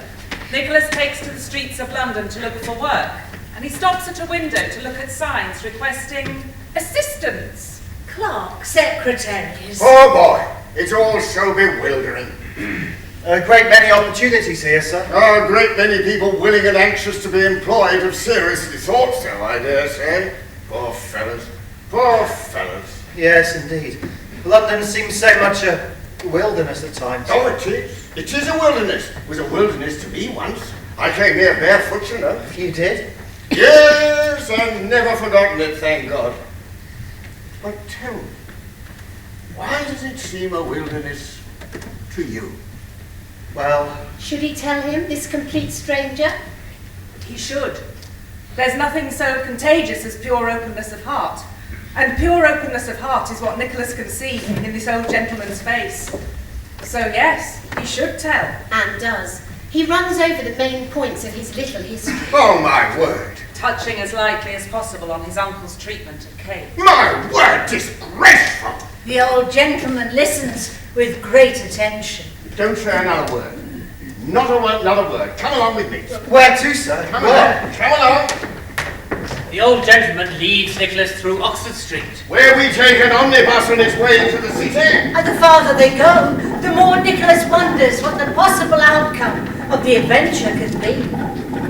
Nicholas takes to the streets of London to look for work, and he stops at a window to look at signs requesting assistance. Clerks, secretaries. Oh boy, it's all so bewildering. A great many opportunities here, sir. A great many people willing and anxious to be employed have seriously thought so, I dare say. Poor fellows. Poor fellows. Yes, indeed. London seems so much a wilderness at times. Oh, it is. It is a wilderness. It was a wilderness to me once. I came here barefoot, you know. You did? Yes, I've never forgotten it, thank God. But tell me, why does it seem a wilderness to you? Well... Should he tell him, this complete stranger? He should. There's nothing so contagious as pure openness of heart. And pure openness of heart is what Nicholas can see in this old gentleman's face. So yes, he should tell. And does. He runs over the main points of his little history. Oh, my word. Touching as lightly as possible on his uncle's treatment of Kate. My word, disgraceful! The old gentleman listens with great attention. Don't say another word. Not another word. Come along with me. Where to, sir? Come along. Come along. The old gentleman leads Nicholas through Oxford Street. Where we take an omnibus on its way into the city. And the farther they go, the more Nicholas wonders what the possible outcome of the adventure could be.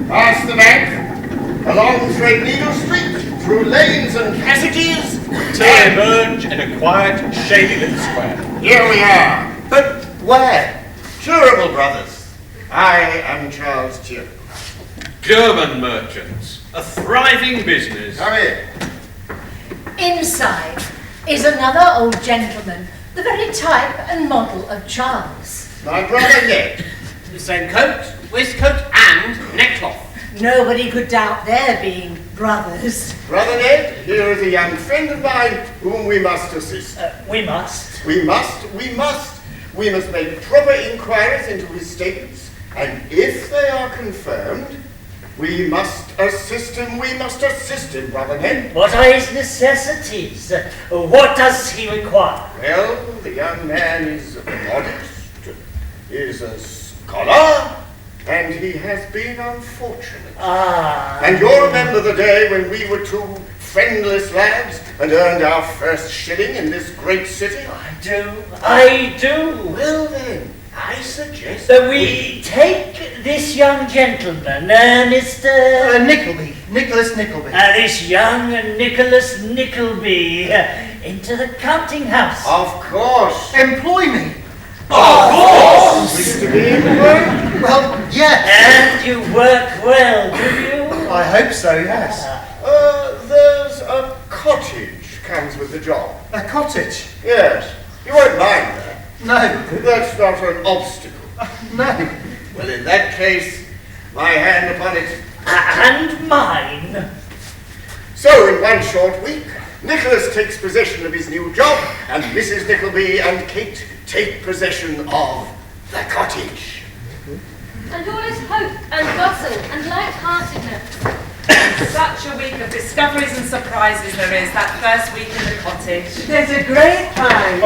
Past the bank, along Threadneedle Street, through lanes and passages, till they emerge in a quiet, shady-lit square. Here we are. But where? Childhbood Brothers. I am Charles Dickens. German merchants, a thriving business. Come in. Inside is another old gentleman, the very type and model of Charles. My brother Ned. The same coat, waistcoat and neckcloth. Nobody could doubt their being brothers. Brother Ned, here is a young friend of mine whom we must assist. We must. We must make proper inquiries into his statements, and if they are confirmed, we must assist him, Brother Ned. What are his necessities? What does he require? Well, the young man is modest, is a scholar, and he has been unfortunate. And you'll remember the day when we were two friendless lads and earned our first shilling in this great city? I do. Well then, I suggest that we take this young gentleman, Mr. Nickleby, Nicholas Nickleby. This young Nicholas Nickleby into the counting house. Of course. Employ me. Of course. Mr. Bean, well, yes. And you work well, do you? I hope so, yes. There's a cottage comes with the job. A cottage? Yes. You won't mind that. No. That's not an obstacle. No. Well, in that case, my hand upon it. And mine. So, in one short week, Nicholas takes possession of his new job, and Mrs. Nickleby and Kate take possession of the cottage. And all is hope and bustle and light-heartedness. Such a week of discoveries and surprises there is, that first week in the cottage. There's a grapevine.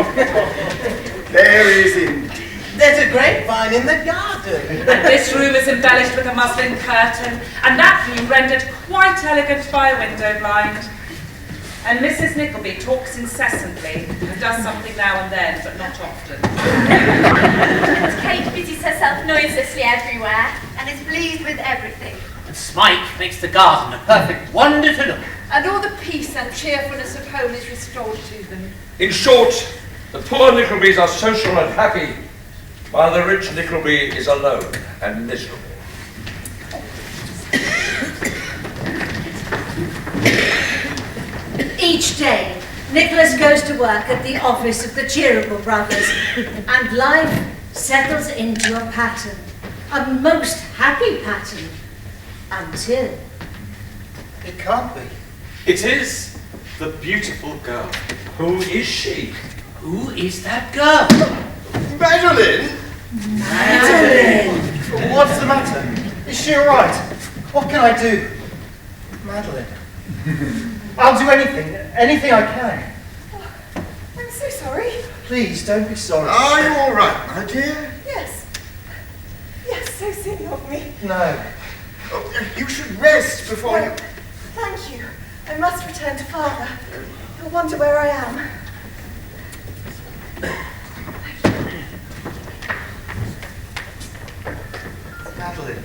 There is indeed. There's a grapevine in the garden. And this room is embellished with a muslin curtain, and that view rendered quite elegant by a window blind. And Mrs. Nickleby talks incessantly and does something now and then, but not often. And Kate busies herself noiselessly everywhere and is pleased with everything. And Smike makes the garden a perfect wonder to look. And all the peace and cheerfulness of home is restored to them. In short, the poor Nicklebys are social and happy, while the rich Nickleby is alone and miserable. Each day, Nicholas goes to work at the office of the Childhbood Brothers, and life settles into a pattern, a most happy pattern, until... It can't be. It is the beautiful girl. Who is she? Who is that girl? Madeleine? Madeleine! What's the matter? Is she alright? What can I do? Madeleine. I'll do anything I can. I'm so sorry. Please, don't be sorry. Are you all right, my dear? Yes. Yes, so silly of me. No. Oh, you should rest before you... Thank you. I must return to Father. He'll wonder where I am. Madeleine.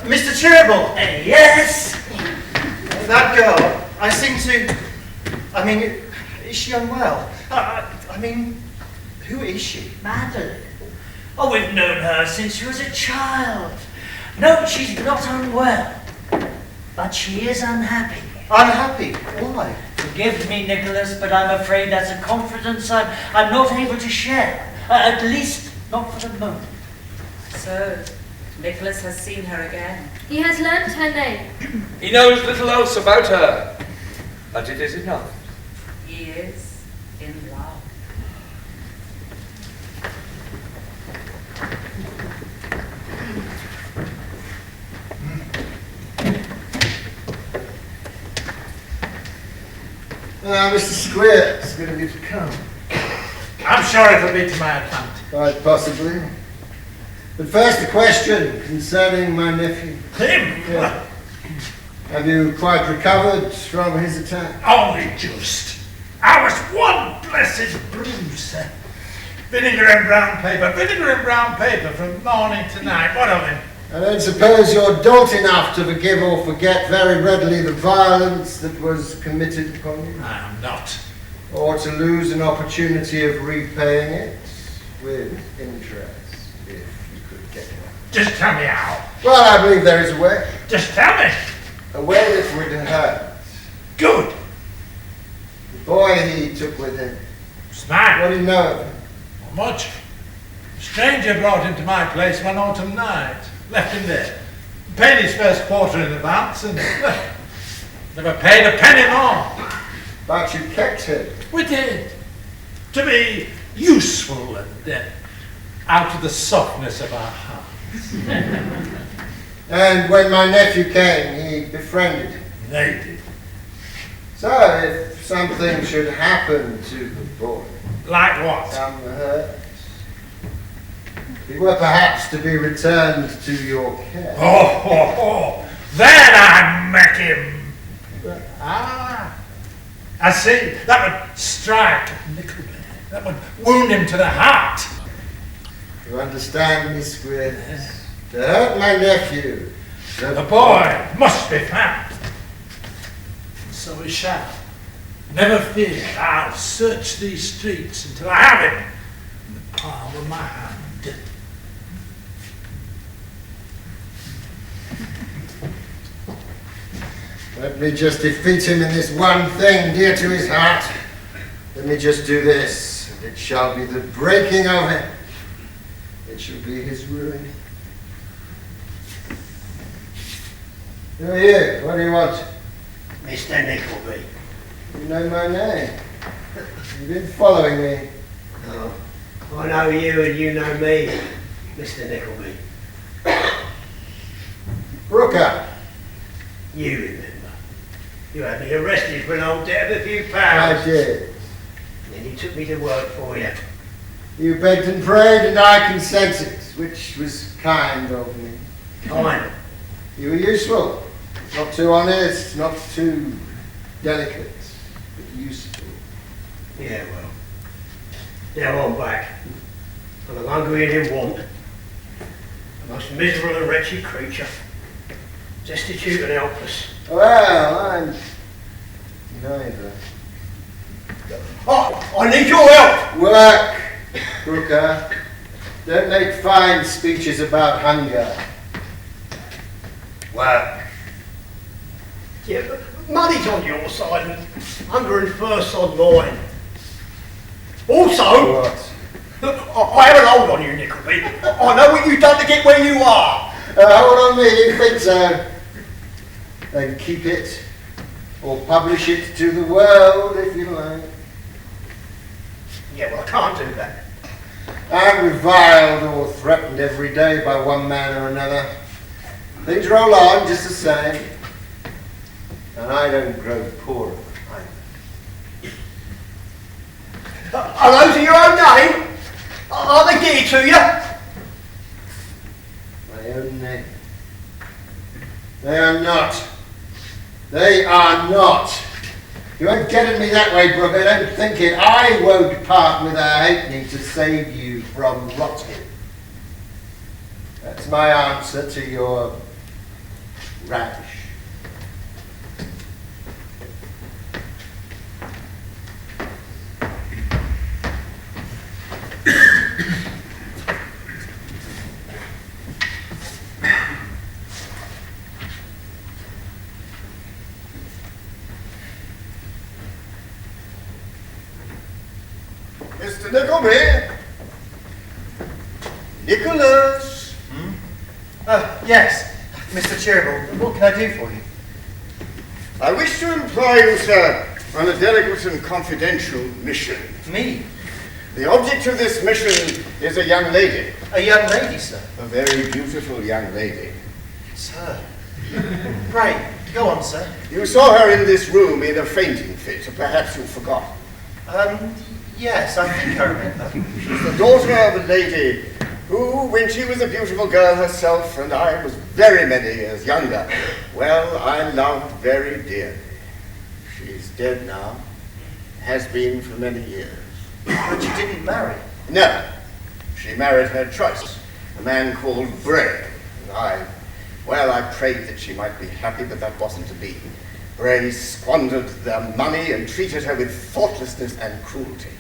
Mr. Childhbood! Yes? That girl, I seem to... I mean, is she unwell? I mean, who is she? Madeleine. Oh, we've known her since she was a child. No, she's not unwell. But she is unhappy. Unhappy? Why? Forgive me, Nicholas, but I'm afraid that's a confidence I'm not able to share. At least, not for the moment. So, Nicholas has seen her again. He has learnt her name. He knows little else about her, but it is enough. He is in love. Mr. Square, it's good of you to come. I'm sure it'll be to my advantage. Quite possibly. But first, a question concerning my nephew. Him? Yeah. Have you quite recovered from his attack? Only just. I was one blessed bruise. Vinegar and brown paper from morning to night. What of him? I don't suppose you're dolt enough to forgive or forget very readily the violence that was committed upon you? I am not. Or to lose an opportunity of repaying it with interest, if you could get one. Just tell me how. Well, I believe there is a way. Just tell me. A way that would hurt. Good. The boy he took with him. Smart. What do you know of him? Not much. A stranger brought him to my place one autumn night. Left him there. Paid his first quarter in advance and never paid a penny more. But you kept him. We did. To be useful and out of the softness of our hearts. And when my nephew came, he befriended him. They did. So if something should happen to the boy. Like what? Some hurt. He were perhaps to be returned to your care. Then I make him. I see. That would strike Nickleby. That would wound him to the heart. You understand me, Squeers? To hurt my nephew. The boy must be found. And so he shall. Never fear, I'll search these streets until I have him in the palm of my hand. Let me just defeat him in this one thing dear to his heart. Let me just do this, and it shall be the breaking of him. It shall be his ruin. Who are you? What do you want? Mr. Nickleby. You know my name. You've been following me. Oh, I know you and you know me, Mr. Nickleby. Brooker. You remember. You had me arrested for an old debt of a few pounds. I did. Then you took me to work for you. You begged and prayed and I consented, which was kind of me. Kind? You were useful. Not too honest, not too delicate, but useful. Yeah, well. Now I'm back. I'm hungry and in want. A most miserable and wretched creature. Destitute and helpless. Well, I'm neither. Oh, I need your help! Work, Brooker. Don't make fine speeches about hunger. Work. Yeah, but money's on your side and hunger and thirst on mine. Also, what? I have an hold on you, Nickleby. I know what you've done to get where you are. Hold on me, you think so? Then keep it, or publish it to the world if you like. Yeah, well, I can't do that. I'm reviled or threatened every day by one man or another. Things roll on just the same. And I don't grow poorer either. Are those in your own name? Are they dear to you? My own name. They are not. They are not. You ain't getting me that way, Brooker. Don't think it. I won't part with a halfpenny to save you from rotting. That's my answer to your radish. Mr. Nickleby? Nicholas? Yes, Mr. Cheeryble. What can I do for you? I wish to employ you, sir, on a delicate and confidential mission. Me? The object of this mission is a young lady. A young lady, sir? A very beautiful young lady. Sir. Pray, go on, sir. You saw her in this room in a fainting fit, or perhaps you forgot. Yes, I think I remember. She's the daughter of a lady who, when she was a beautiful girl herself and I was very many years younger, well, I loved very dearly. She's dead now, has been for many years. But you didn't marry? No, she married her choice, a man called Bray. And I prayed that she might be happy, but that wasn't to be. Bray squandered their money and treated her with thoughtlessness and cruelty.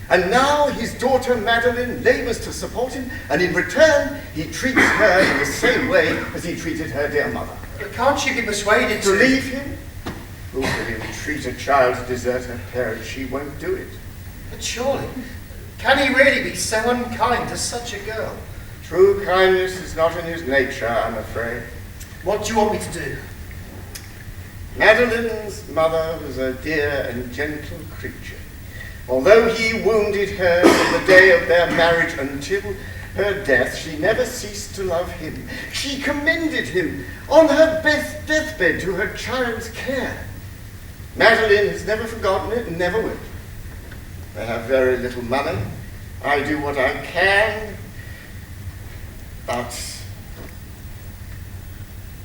And now his daughter Madeleine labours to support him, and in return he treats her in the same way as he treated her dear mother. But can't she be persuaded to leave him? Who could entreat a child to desert her parents? She won't do it. But surely, can he really be so unkind to such a girl? True kindness is not in his nature, I'm afraid. What do you want me to do? Madeleine's mother was a dear and gentle creature. Although he wounded her from the day of their marriage until her death, she never ceased to love him. She commended him on her deathbed to her child's care. Madeleine has never forgotten it and never will. They have very little money. I do what I can, but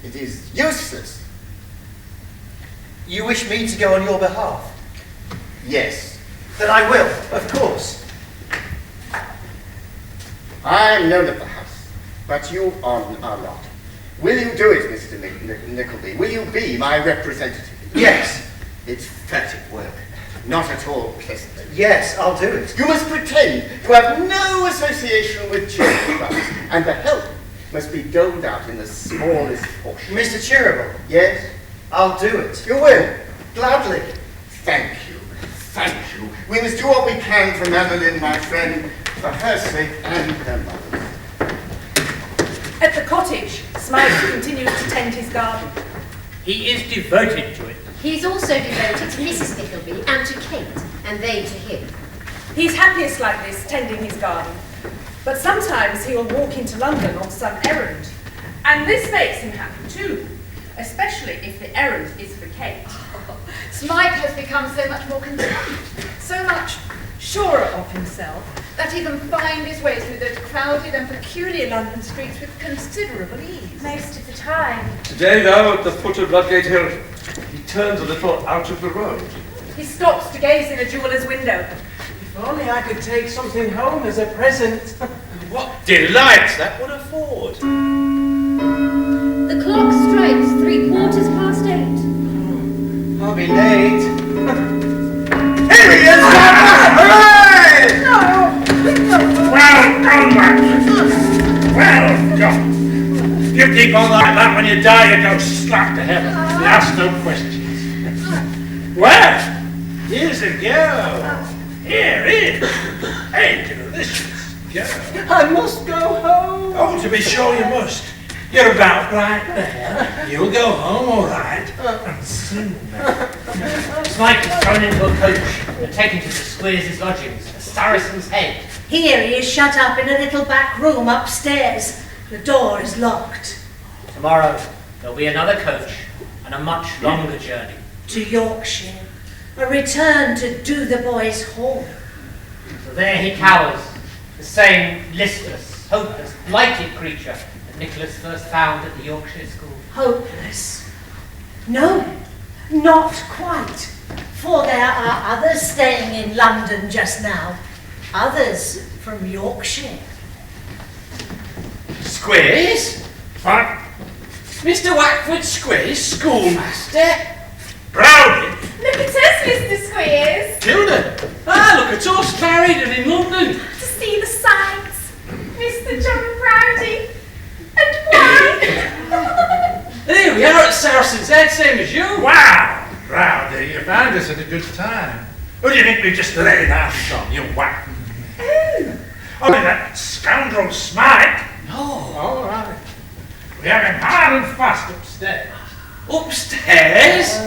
it is useless. You wish me to go on your behalf? Yes. Then I will, of course. I am known at the house, but you are not. Will you do it, Mr. Nickleby? Will you be my representative? Yes. It's furtive work, not at all pleasant. Yes, I'll do it. You must pretend to have no association with charity clubs, and the help must be doled out in the smallest portion. Mr. Cheerable? Yes? I'll do it. You will? Gladly. Thank you. Thank you. We must do what we can for Madeleine, my friend, for her sake and her mother's. At the cottage, Smythe continues to tend his garden. He is devoted to it. He's also devoted to Mrs. Nickleby and to Kate, and they to him. He's happiest like this, tending his garden. But sometimes he will walk into London on some errand. And this makes him happy too, especially if the errand is for Kate. Smythe has become so much more content, so much surer of himself, that he can find his way through those crowded and peculiar London streets with considerable ease. Most of the time. Today, though, at the foot of Ludgate Hill, he turns a little out of the road. He stops to gaze in a jeweller's window. If only I could take something home as a present. What delight that would afford. The clock strikes 8:75. I'll be late. Here he is! Hooray! No! Well done, Max. Well done. If you keep on like that when you die, you go slap to heaven. You ask no questions. Well, here's a girl. Here is a delicious girl. I must go home. Oh, to be sure you must. You're about right there. You'll go home all right. And soon. Smythe is thrown into a coach and taken to the Sueers' lodgings, at Saracen's Head. Here he is shut up in a little back room upstairs. The door is locked. Tomorrow there'll be another coach and a much longer journey. To Yorkshire. A return to Dotheboys Hall. So there he cowers, the same listless, hopeless, blighted creature that Nicholas first found at the Yorkshire school. Hopeless? No, not quite. For there are others staying in London just now. Others from Yorkshire. Squeers? What? Mr. Wackford Sueers, schoolmaster? Brownie? Look at us, Mr. Squeers. Children? Ah, look at us, married and in London. To see the sights. Mr. John Browdy. And why? Here we are at Saracen's Head, same as you. Wow! Rowdy, you found us at a good time. Who do you think we just laid hands on, you whack? Who? Oh, that scoundrel Smythe. No. All right. We have him hard and fast upstairs. Upstairs?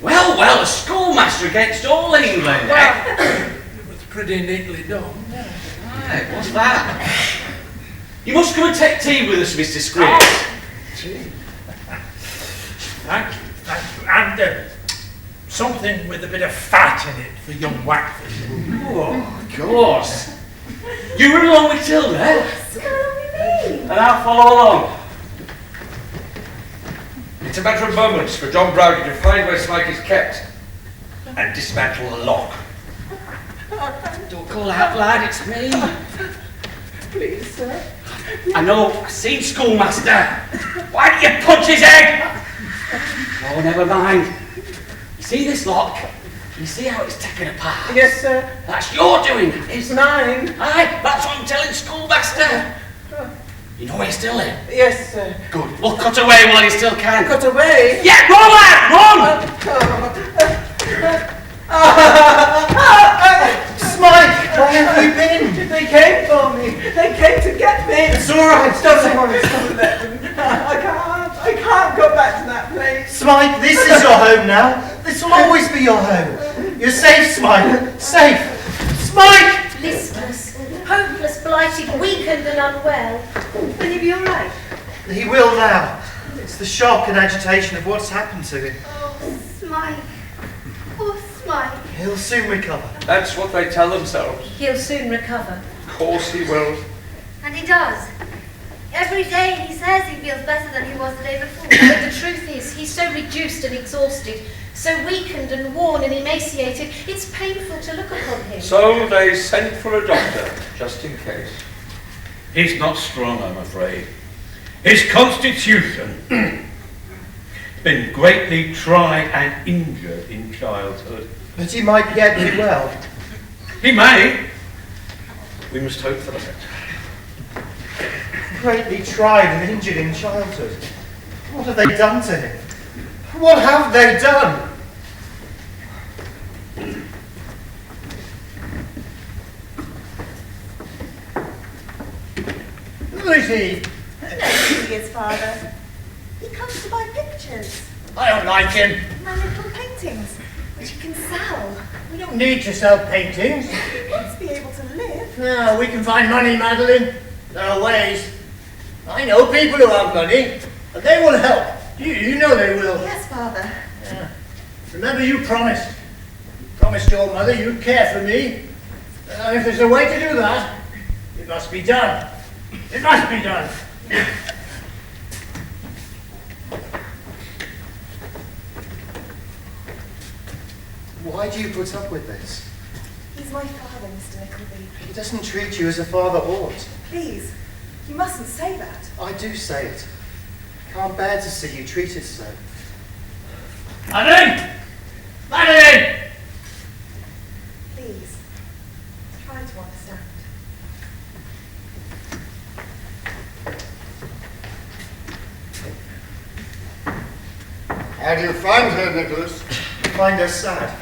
Well, well, a schoolmaster against all England. It was pretty neatly done. Right, what's that? You must come and take tea with us, Mr. Squeers. Gee. Thank you. And something with a bit of fat in it for young Wackford. Oh, of course. You run along with Tilda? What's going on with me? And I'll follow along. It's a matter of moments for John Browdy to find where Smike is kept and dismantle the lock. Don't call out loud, it's me. Please, sir. I know, I've seen schoolmaster. Why don't you punch his head? Oh, never mind. You see this lock? You see how it's taken apart? Yes, sir. That's your doing. It's mine. Aye, that's what I'm telling schoolmaster. You know where you still live? Yes, sir. Good. Well, cut away while you still can. Cut away? Yeah, run, lad, run! Smike, where have you been? They came for me. They came to get me. It's all right. Don't worry, don't let them. I can't go back to that place. Smike, this is your home now. This will always be your home. You're safe, Smike. Safe. Smike! Listless, hopeless, blighted, weakened and unwell. Will he be all right? He will now. It's the shock and agitation of what's happened to him. Oh, Smike. Oh, Smike. He'll soon recover. That's what they tell themselves. He'll soon recover. Of course he will. And he does. Every day he says he feels better than he was the day before. But the truth is, he's so reduced and exhausted, so weakened and worn and emaciated, it's painful to look upon him. So they sent for a doctor, just in case. He's not strong, I'm afraid. His constitution been greatly tried and injured in childhood. But he might yet be well. He may. We must hope for that. Greatly tried and injured in childhood. What have they done to him? What have they done? Who is he? I know who he is, Father. He comes to buy pictures. I don't like him. My little paintings, which he can sell. We don't need to sell paintings. He wants to be able to live. No, we can find money, Madeleine. There are ways. I know people who have money, and they will help. You know they will. Yes, Father. Yeah. Remember, you promised. You promised your mother you'd care for me. If there's a way to do that, it must be done. It must be done. Why do you put up with this? He's my father, Mr. Nickleby. He doesn't treat you as a father ought. Please, you mustn't say that. I do say it. I can't bear to see you treated so. Madeleine! Madeleine! Please, try to understand. How do you find her, Nicholas? I find her sad.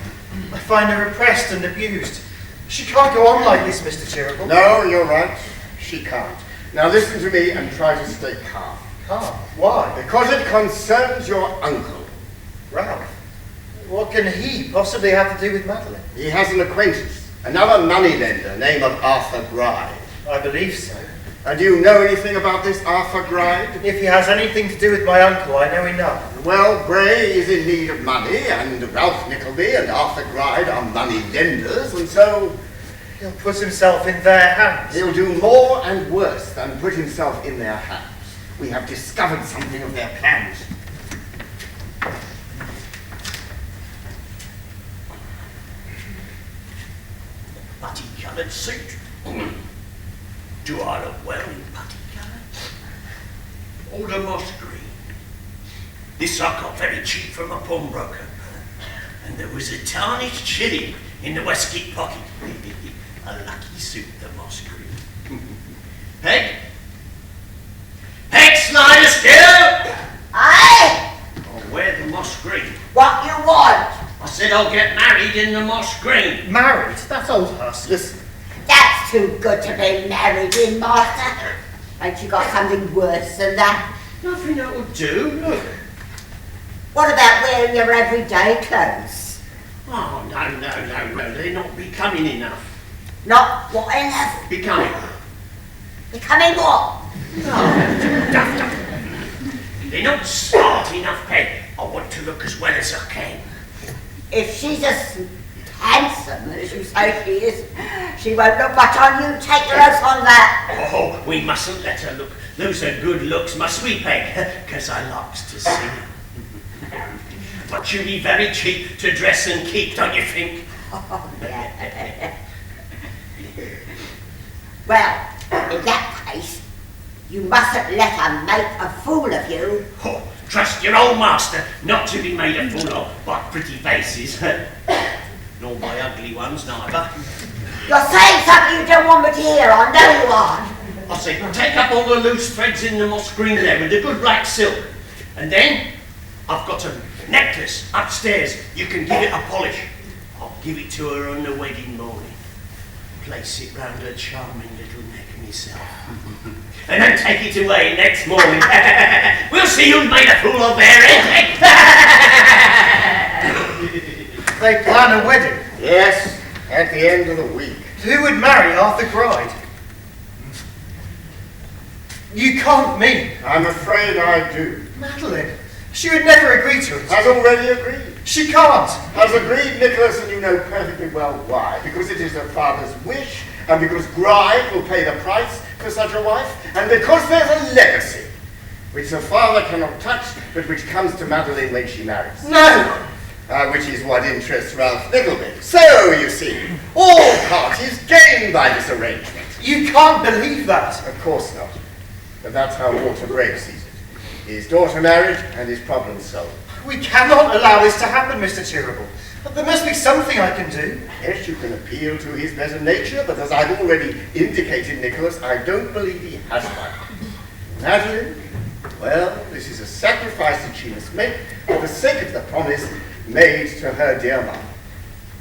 I find her oppressed and abused. She can't go on like this, Mr. Cheerable. No, you're right. She can't. Now listen to me and try to stay calm. Calm? Why? Because it concerns your uncle. Ralph? What can he possibly have to do with Madeleine? He has an acquaintance, another moneylender, name of Arthur Gride. I believe so. And do you know anything about this Arthur Gride? If he has anything to do with my uncle, I know enough. Well, Bray is in need of money, and Ralph Nickleby and Arthur Gride are money lenders, and so he'll put himself in their hands. He'll do more and worse than put himself in their hands. We have discovered something of their plans. Putty-coloured suit. Do I look well in putty-coloured? Older moss green. This I got very cheap from a pawnbroker. And there was a tarnished shilling in the waistcoat pocket. A lucky suit, the moss green. Peg? Peg Snyder still? Aye? I'll wear the moss green. What you want? I said I'll get married in the moss green. Married? That's old husk. Listen. That's too good to be married in, master. Ain't you got something worse than that? Nothing that would do, look. What about wearing your everyday clothes? Oh, no, they're not becoming enough. Not what enough? Becoming. Becoming what? Oh, daft. They're not smart enough, Peg. I want to look as well as I can. If she's as handsome handsome as you say she is, she won't look much on you. Take your oath on that. Oh, we mustn't let her look. Those are good looks, must we, Peg? 'Cause I likes to see 'em. But you be very cheap to dress and keep, don't you think? Oh, yeah. Well, in that case, you mustn't let her make a fool of you. Oh, trust your old master not to be made a fool of by pretty faces. Nor by ugly ones, neither. You're saying something you don't want me to hear, I know you are. I say, take up all the loose threads in the moss green there with the good black silk. And then, I've got a necklace upstairs. You can give it a polish. I'll give it to her on the wedding morning. Place it round her charming little neck myself. And then take it away next morning. We'll see who's made a fool of their head. They plan a wedding? Yes, at the end of the week. Who would marry Arthur Gride? You can't mean. I'm afraid I do. Madeleine, she would never agree to it. Has already agreed. She can't. Has agreed, Nicholas, and you know perfectly well why. Because it is her father's wish, and because Gride will pay the price for such a wife, and because there's a legacy, which her father cannot touch, but which comes to Madeleine when she marries. No! Which is what interests Ralph Nickleby. So, you see, all parties gain by this arrangement. You can't believe that. Of course not. But that's how Walter Bray sees it. His daughter married, and his problem solved. We cannot allow this to happen, Mr. Cheerable. But there must be something I can do. Yes, you can appeal to his better nature, but as I've already indicated, Nicholas, I don't believe he has one. Madeleine, well, this is a sacrifice that she must make for the sake of the promise made to her dear mother.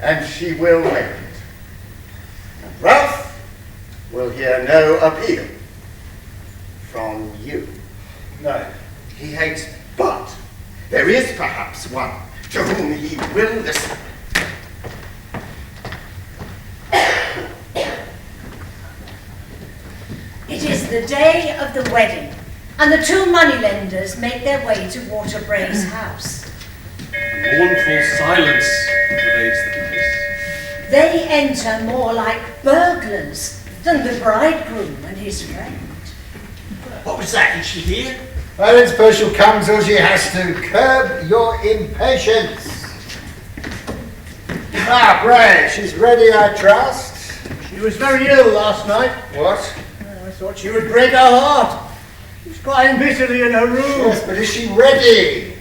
And she will make it. And Ralph will hear no appeal from you. No, he hates me. But there is perhaps one to whom he will listen. It is the day of the wedding, and the two moneylenders make their way to Walter Bray's house. Mournful silence pervades the place. They enter more like burglars than the bridegroom and his friend. What was that? Did she hear? I don't suppose she'll come till she has to. Curb your impatience. Ah, Bray, she's ready, I trust. She was very ill last night. What? I thought she would break her heart. She's crying bitterly in her room. Yes, but is she ready?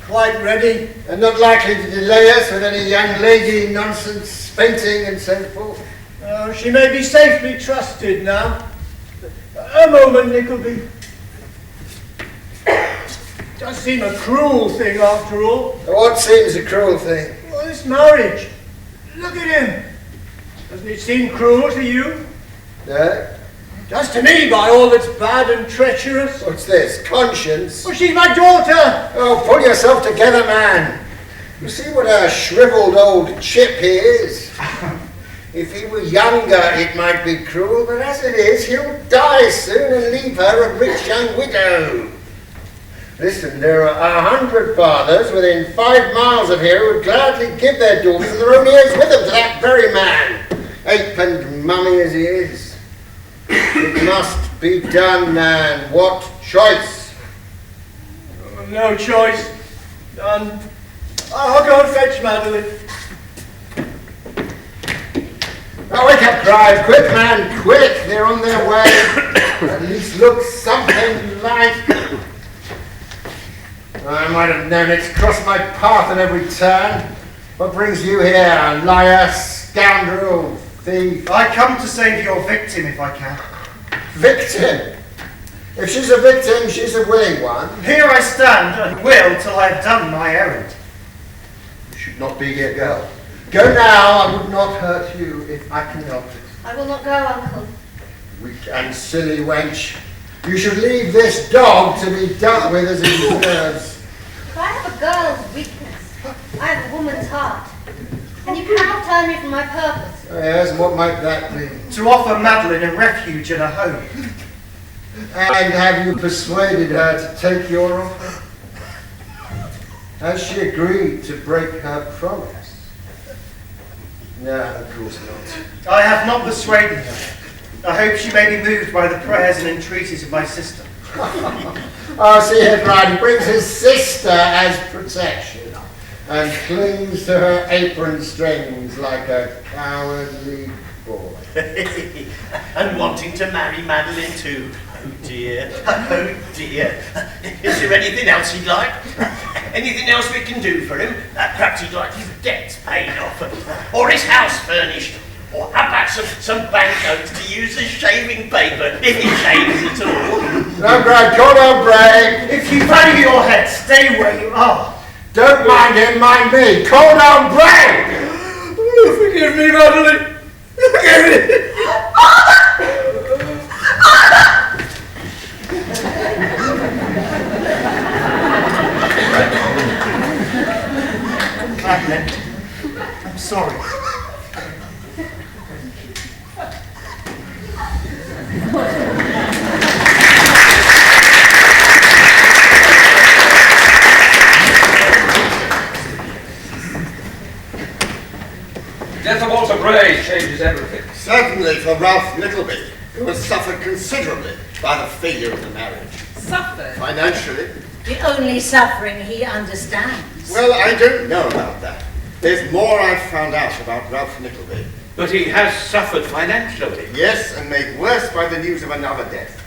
Quite ready. And not likely to delay us with any young lady nonsense, fainting and so forth? She may be safely trusted now. A moment, Nickleby. Does seem a cruel thing after all. What seems a cruel thing? Well, this marriage. Look at him. Doesn't it seem cruel to you? No. Just to me, by all that's bad and treacherous. What's this? Conscience? Well, she's my daughter. Oh, pull yourself together, man. You see what a shriveled old chip he is? If he were younger, it might be cruel, but as it is, he'll die soon and leave her a rich young widow. Listen, there are 100 fathers within 5 miles of here who would gladly give their daughters and their own ears with them to that very man, ape-and mummy as he is. It must be done, man. What choice? No choice. Done. I'll go and fetch Madeleine. Now wake up, Gride. Quick, man, quick. They're on their way. At least look something like... I might have known it. Crossed my path at every turn. What brings you here, liar, scoundrel, thief? I come to save your victim if I can. Victim? If she's a victim, she's a willing one. Here I stand and will till I have done my errand. You should not be here, girl. Go now. I would not hurt you if I can help it. I will not go, Uncle. Weak and silly wench. You should leave this dog to be dealt with as it deserves. If I have a girl's weakness, I have a woman's heart. And you cannot turn me from my purpose. Yes, what might that be? To offer Madeleine a refuge and a home. And have you persuaded her to take your offer? Has she agreed to break her promise? No, of course not. I have not persuaded her. I hope she may be moved by the prayers and entreaties of my sister. Oh, see, Headmaster, he brings his sister as protection and clings to her apron strings like a cowardly boy. And wanting to marry Madeleine too. Oh dear, oh dear. Is there anything else he'd like? Anything else we can do for him? Perhaps he'd like his debts paid off, or his house furnished, or how about some banknotes to use as shaving paper, if he shaves at all. No, Brad, come on, Brad. If you value your head, stay where you are. Don't mind him, mind me. Call down Brad. Oh, forgive me, Madeleine. Forgive me. Madeleine, I'm sorry. Death of Walter Bray changes everything. Certainly for Ralph Nickleby, who has suffered considerably by the failure of the marriage. Suffered? Financially. The only suffering he understands. Well, I don't know about that. There's more I've found out about Ralph Nickleby. But he has suffered financially. Yes, and made worse by the news of another death.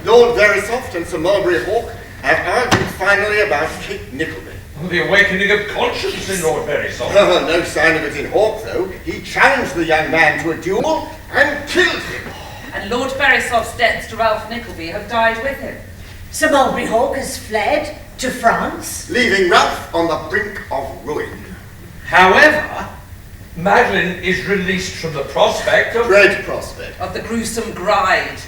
Lord Verisopht and Sir Mulberry Hawk have argued finally about Kate Nickleby. The awakening of conscience in Lord Verisopht. No sign of it in Hawk, though. He challenged the young man to a duel and killed him. And Lord Verisoft's debts to Ralph Nickleby have died with him. Sir Mulberry Hawk has fled to France, leaving Ralph on the brink of ruin. However, Madeleine is released from the prospect of... Dread prospect. Of the gruesome gride.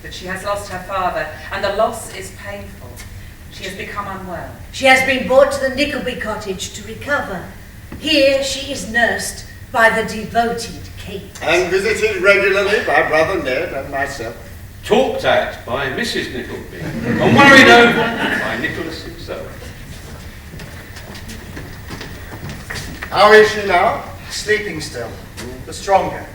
But she has lost her father, and the loss is painful. She has become unwell. She has been brought to the Nickleby cottage to recover. Here she is nursed by the devoted Kate. And visited regularly by Brother Ned and myself. Talked at by Mrs. Nickleby, and worried over by Nicholas himself. How is she now? Sleeping still, but stronger.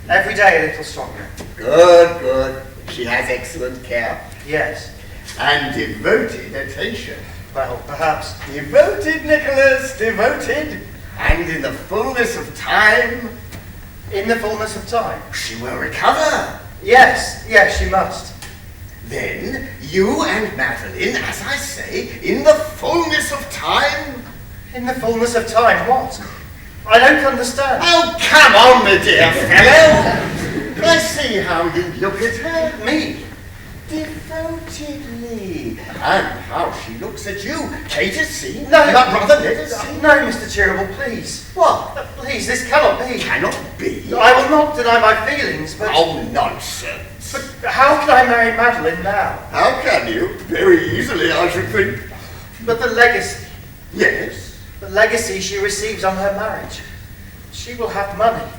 Every day a little stronger. Good, good. She has excellent care. Yes. And devoted attention. Well, perhaps. Devoted, Nicholas, devoted. And in the fullness of time. In the fullness of time. She will recover. Yes, yes, she must. Then you and Madeleine, as I say, in the fullness of time. In the fullness of time, what? I don't understand. Oh, come on, my dear fellow. Let's see how you look at her. Me? Devotedly. And how she looks at you. Kate has seen. No. Not Brother Ned has seen. No, Mr. Cheerable, please. What? Please, this cannot be. Cannot be? I will not deny my feelings, but... Oh, nonsense. But how can I marry Madeleine now? How can you? Very easily, I should think. But the legacy. Yes? The legacy she receives on her marriage. She will have money.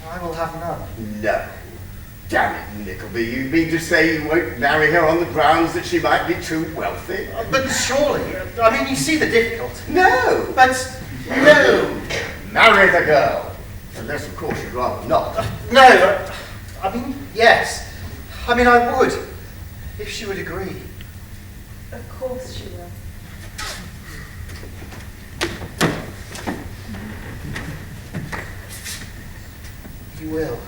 I will have none. No. Damn it, Nickleby, you mean to say you won't marry her on the grounds that she might be too wealthy? But surely, I mean, you see the difficulty. No. But... No. Marry the girl. Unless, of course, you'd rather not. No, I mean, yes. I mean, I would, if she would agree. Of course she will. You will.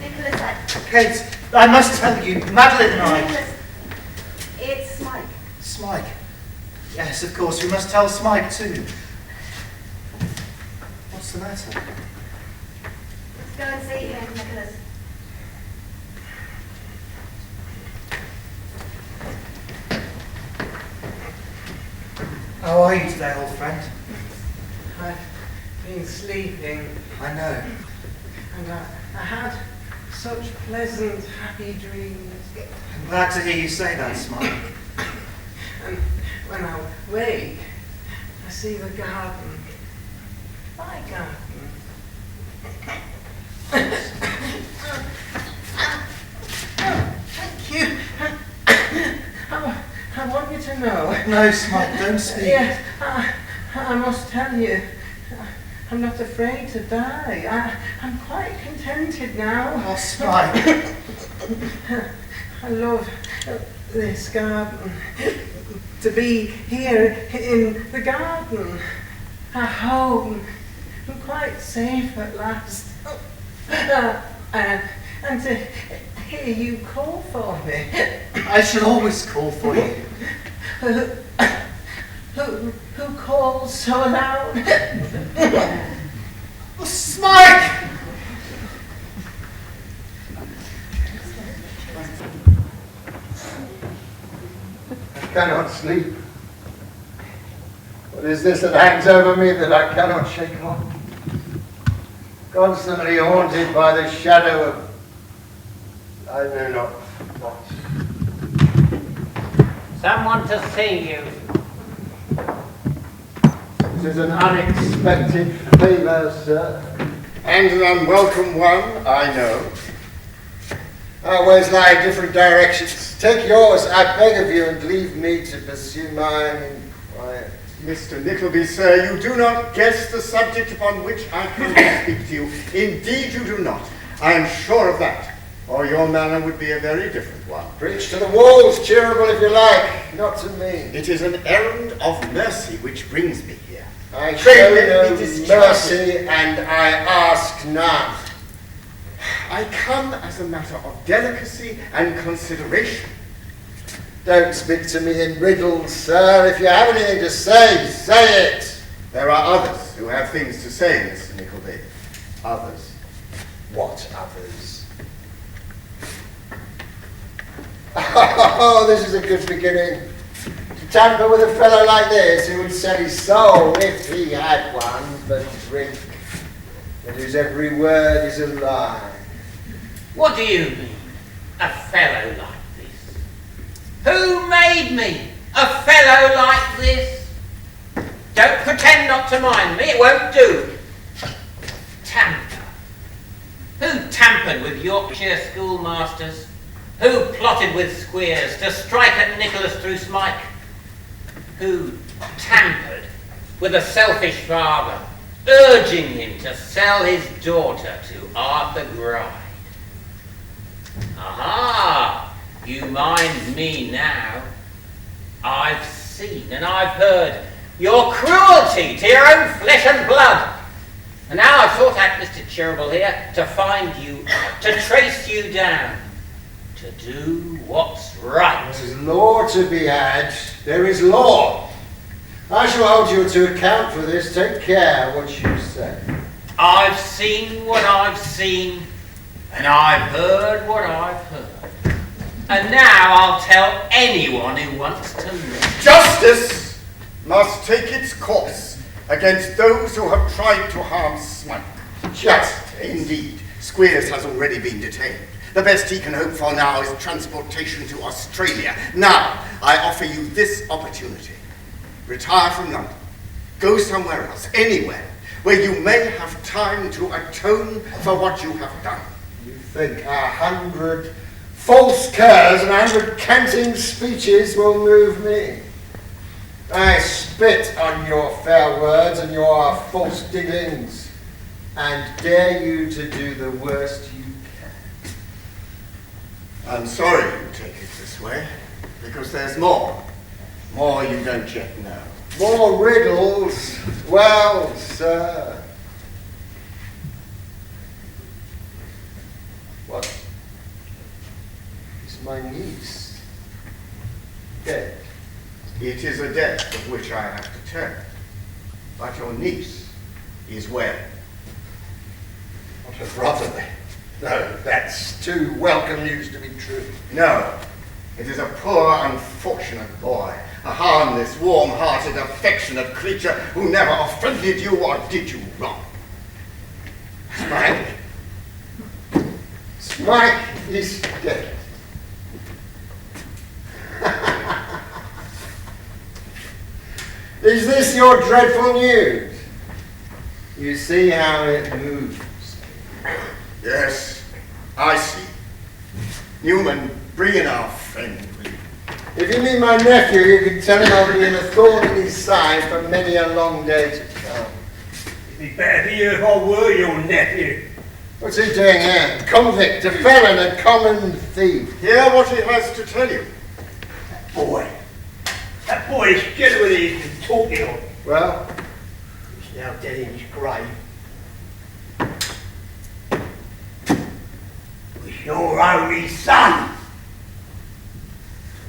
Nicholas, Kate, I must tell you, Madeleine and I... Nicholas, it's Smike. Smike. Yes, of course, we must tell Smike too. What's the matter? Let's go and see him, Nicholas. How are you today, old friend? I've been sleeping. I know. And I had such pleasant, happy dreams. I'm glad to hear you say that, Smike. And when I wake, I see the garden. My garden. Thank you. I want you to know. No, Smike, don't speak. Yes, I must tell you, I'm not afraid to die. I'm quite contented now. Oh, Spike. I love this garden. To be here in the garden. At home. I'm quite safe at last. And to hear you call for me. I shall always call for you. Who calls so loud? Smike! I cannot sleep. What is this that hangs over me that I cannot shake off? Constantly haunted by the shadow of I know not what. Someone to see you. It is an unexpected favour, sir, and an unwelcome one, I know. Our ways lie in different directions. Take yours, I beg of you, and leave me to pursue mine in quiet. Mr. Nickleby, sir, you do not guess the subject upon which I can speak to you. Indeed you do not. I am sure of that. Or your manner would be a very different one. Preach to the walls, Cheerable, if you like, not to me. It is an errand of mercy which brings me here. I show no mercy, and I ask none. I come as a matter of delicacy and consideration. Don't speak to me in riddles, sir. If you have anything to say, say it. There are others who have things to say, Mr. Nickleby. Others. What others? Oh, this is a good beginning. To tamper with a fellow like this who would sell his soul, if he had one, for drink, and whose every word is a lie. What do you mean, a fellow like this? Who made me a fellow like this? Don't pretend not to mind me, it won't do. Tamper. Who tampered with Yorkshire schoolmasters? Who plotted with Sueers to strike at Nicholas through Smike? Who tampered with a selfish father, urging him to sell his daughter to Arthur Gride? Aha! You mind me now. I've seen and I've heard your cruelty to your own flesh and blood. And now I've sought out Mr. Cheerable here to find you out, to trace you down, to do what's right. There is law to be had. There is law. I shall hold you to account for this. Take care what you say. I've seen what I've seen, and I've heard what I've heard. And now I'll tell anyone who wants to know. Justice must take its course against those who have tried to harm Smike. Justice? Indeed. Sueers has already been detained. The best he can hope for now is transportation to Australia. Now, I offer you this opportunity. Retire from London. Go somewhere else, anywhere, where you may have time to atone for what you have done. You think 100 false curs and 100 canting speeches will move me? I spit on your fair words and your false dealings, and dare you to do the worst you can. I'm sorry you take it this way, because there's more. More you don't yet know. More riddles? Well, sir. What? Is my niece dead? It is a death of which I have to tell. But your niece is well. What a brotherly. No, that's too welcome news to be true. No, it is a poor, unfortunate boy, a harmless, warm-hearted, affectionate creature who never offended you or did you wrong. Smike? Smike is dead. Is this your dreadful news? You see how it moves. Yes, I see. Newman, bring in our friend, will you? If you mean my nephew, you can tell him I'll be in a thorn in his side for many a long day to come. It'd be better for you if I were your nephew. What's he doing here? Convict, a felon, a common thief. Hear what he has to tell you. That boy is scared with he's been talking of. Well? He's now dead in his grave. Was your only son.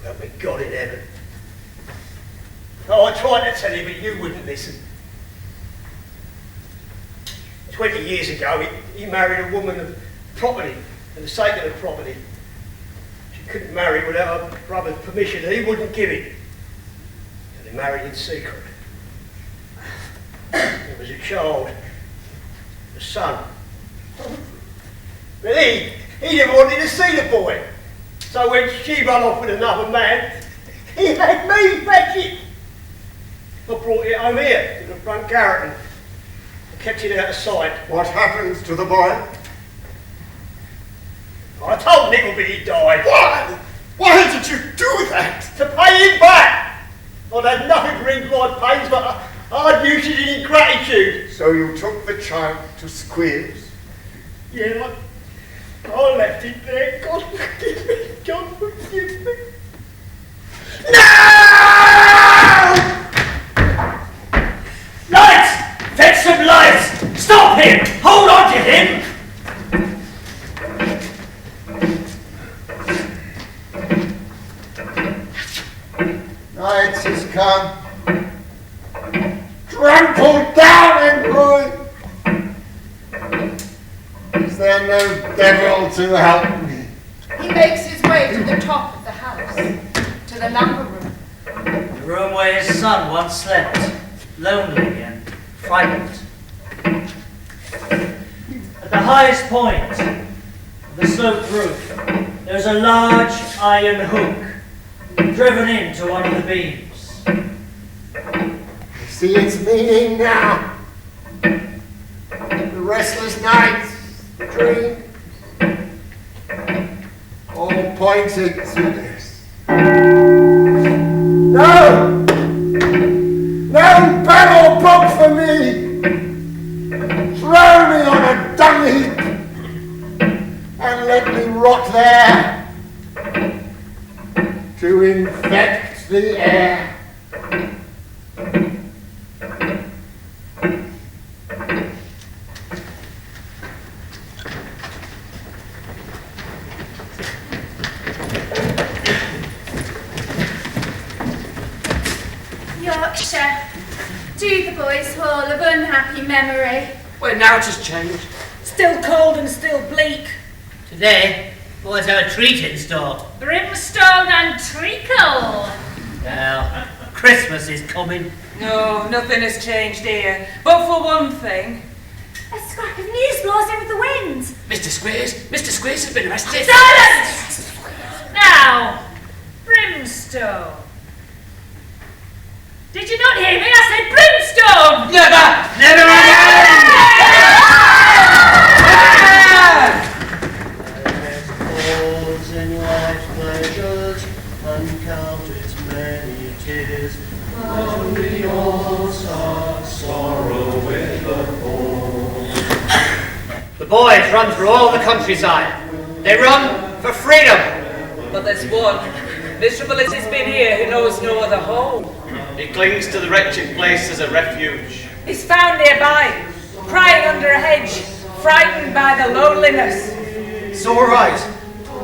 Help me God in heaven. Oh, I tried to tell you, but you wouldn't listen. 20 years ago, he married a woman of property, for the sake of the property. She couldn't marry without her brother's permission, and he wouldn't give it. So they married in secret. There was a child, a son. But he never wanted to see the boy. So when she ran off with another man, he had me fetch it. I brought it home here, to the front garret, and kept it out of sight. What happens to the boy? I told Nickleby he died. Why? Why did you do that? To pay him back. I'd had nothing for his life pains, but I'd used it in ingratitude. So you took the child to Sueers? Yeah, I left it there. God forgive me. God forgive me. No! Lights! Fetch some lights! Stop him! Hold on to him! Night has come. Trampled down and ruined. Is there no devil to help me? He makes his way to the top of the house, to the lumber room. The room where his son once slept, lonely and frightened. At the highest point of the sloped roof, there is a large iron hook driven into one of the beams. I see its meaning now. The restless nights, the dream, all pointing to this. No! No bed or book for me! Throw me on a dung heap and let me rot there to infect the air. Yorkshire, Dotheboys Hall of unhappy memory. Well, now it has changed. Still cold and still bleak. Today, boys have a treat in store. Brimstone and treacle. Well, Christmas is coming. No, nothing has changed here. But for one thing. A scrap of news blows in with the wind. Mr. Squeers has been arrested. Silence! Now, Brimstone. Did you not hear me? I said brimstone! Never again! Falls in life's pleasures, uncounted many tears, only all sorrow with the fall. The boys run through all the countryside. They run for freedom. But there's one, miserable as he's been here, who knows no other home. He clings to the wretched place as a refuge. He's found nearby, crying under a hedge, frightened by the loneliness. It's all right.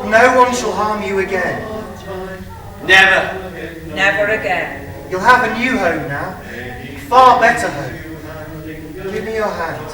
No one shall harm you again. Never. Never again. You'll have a new home now. Far better home. Give me your hand.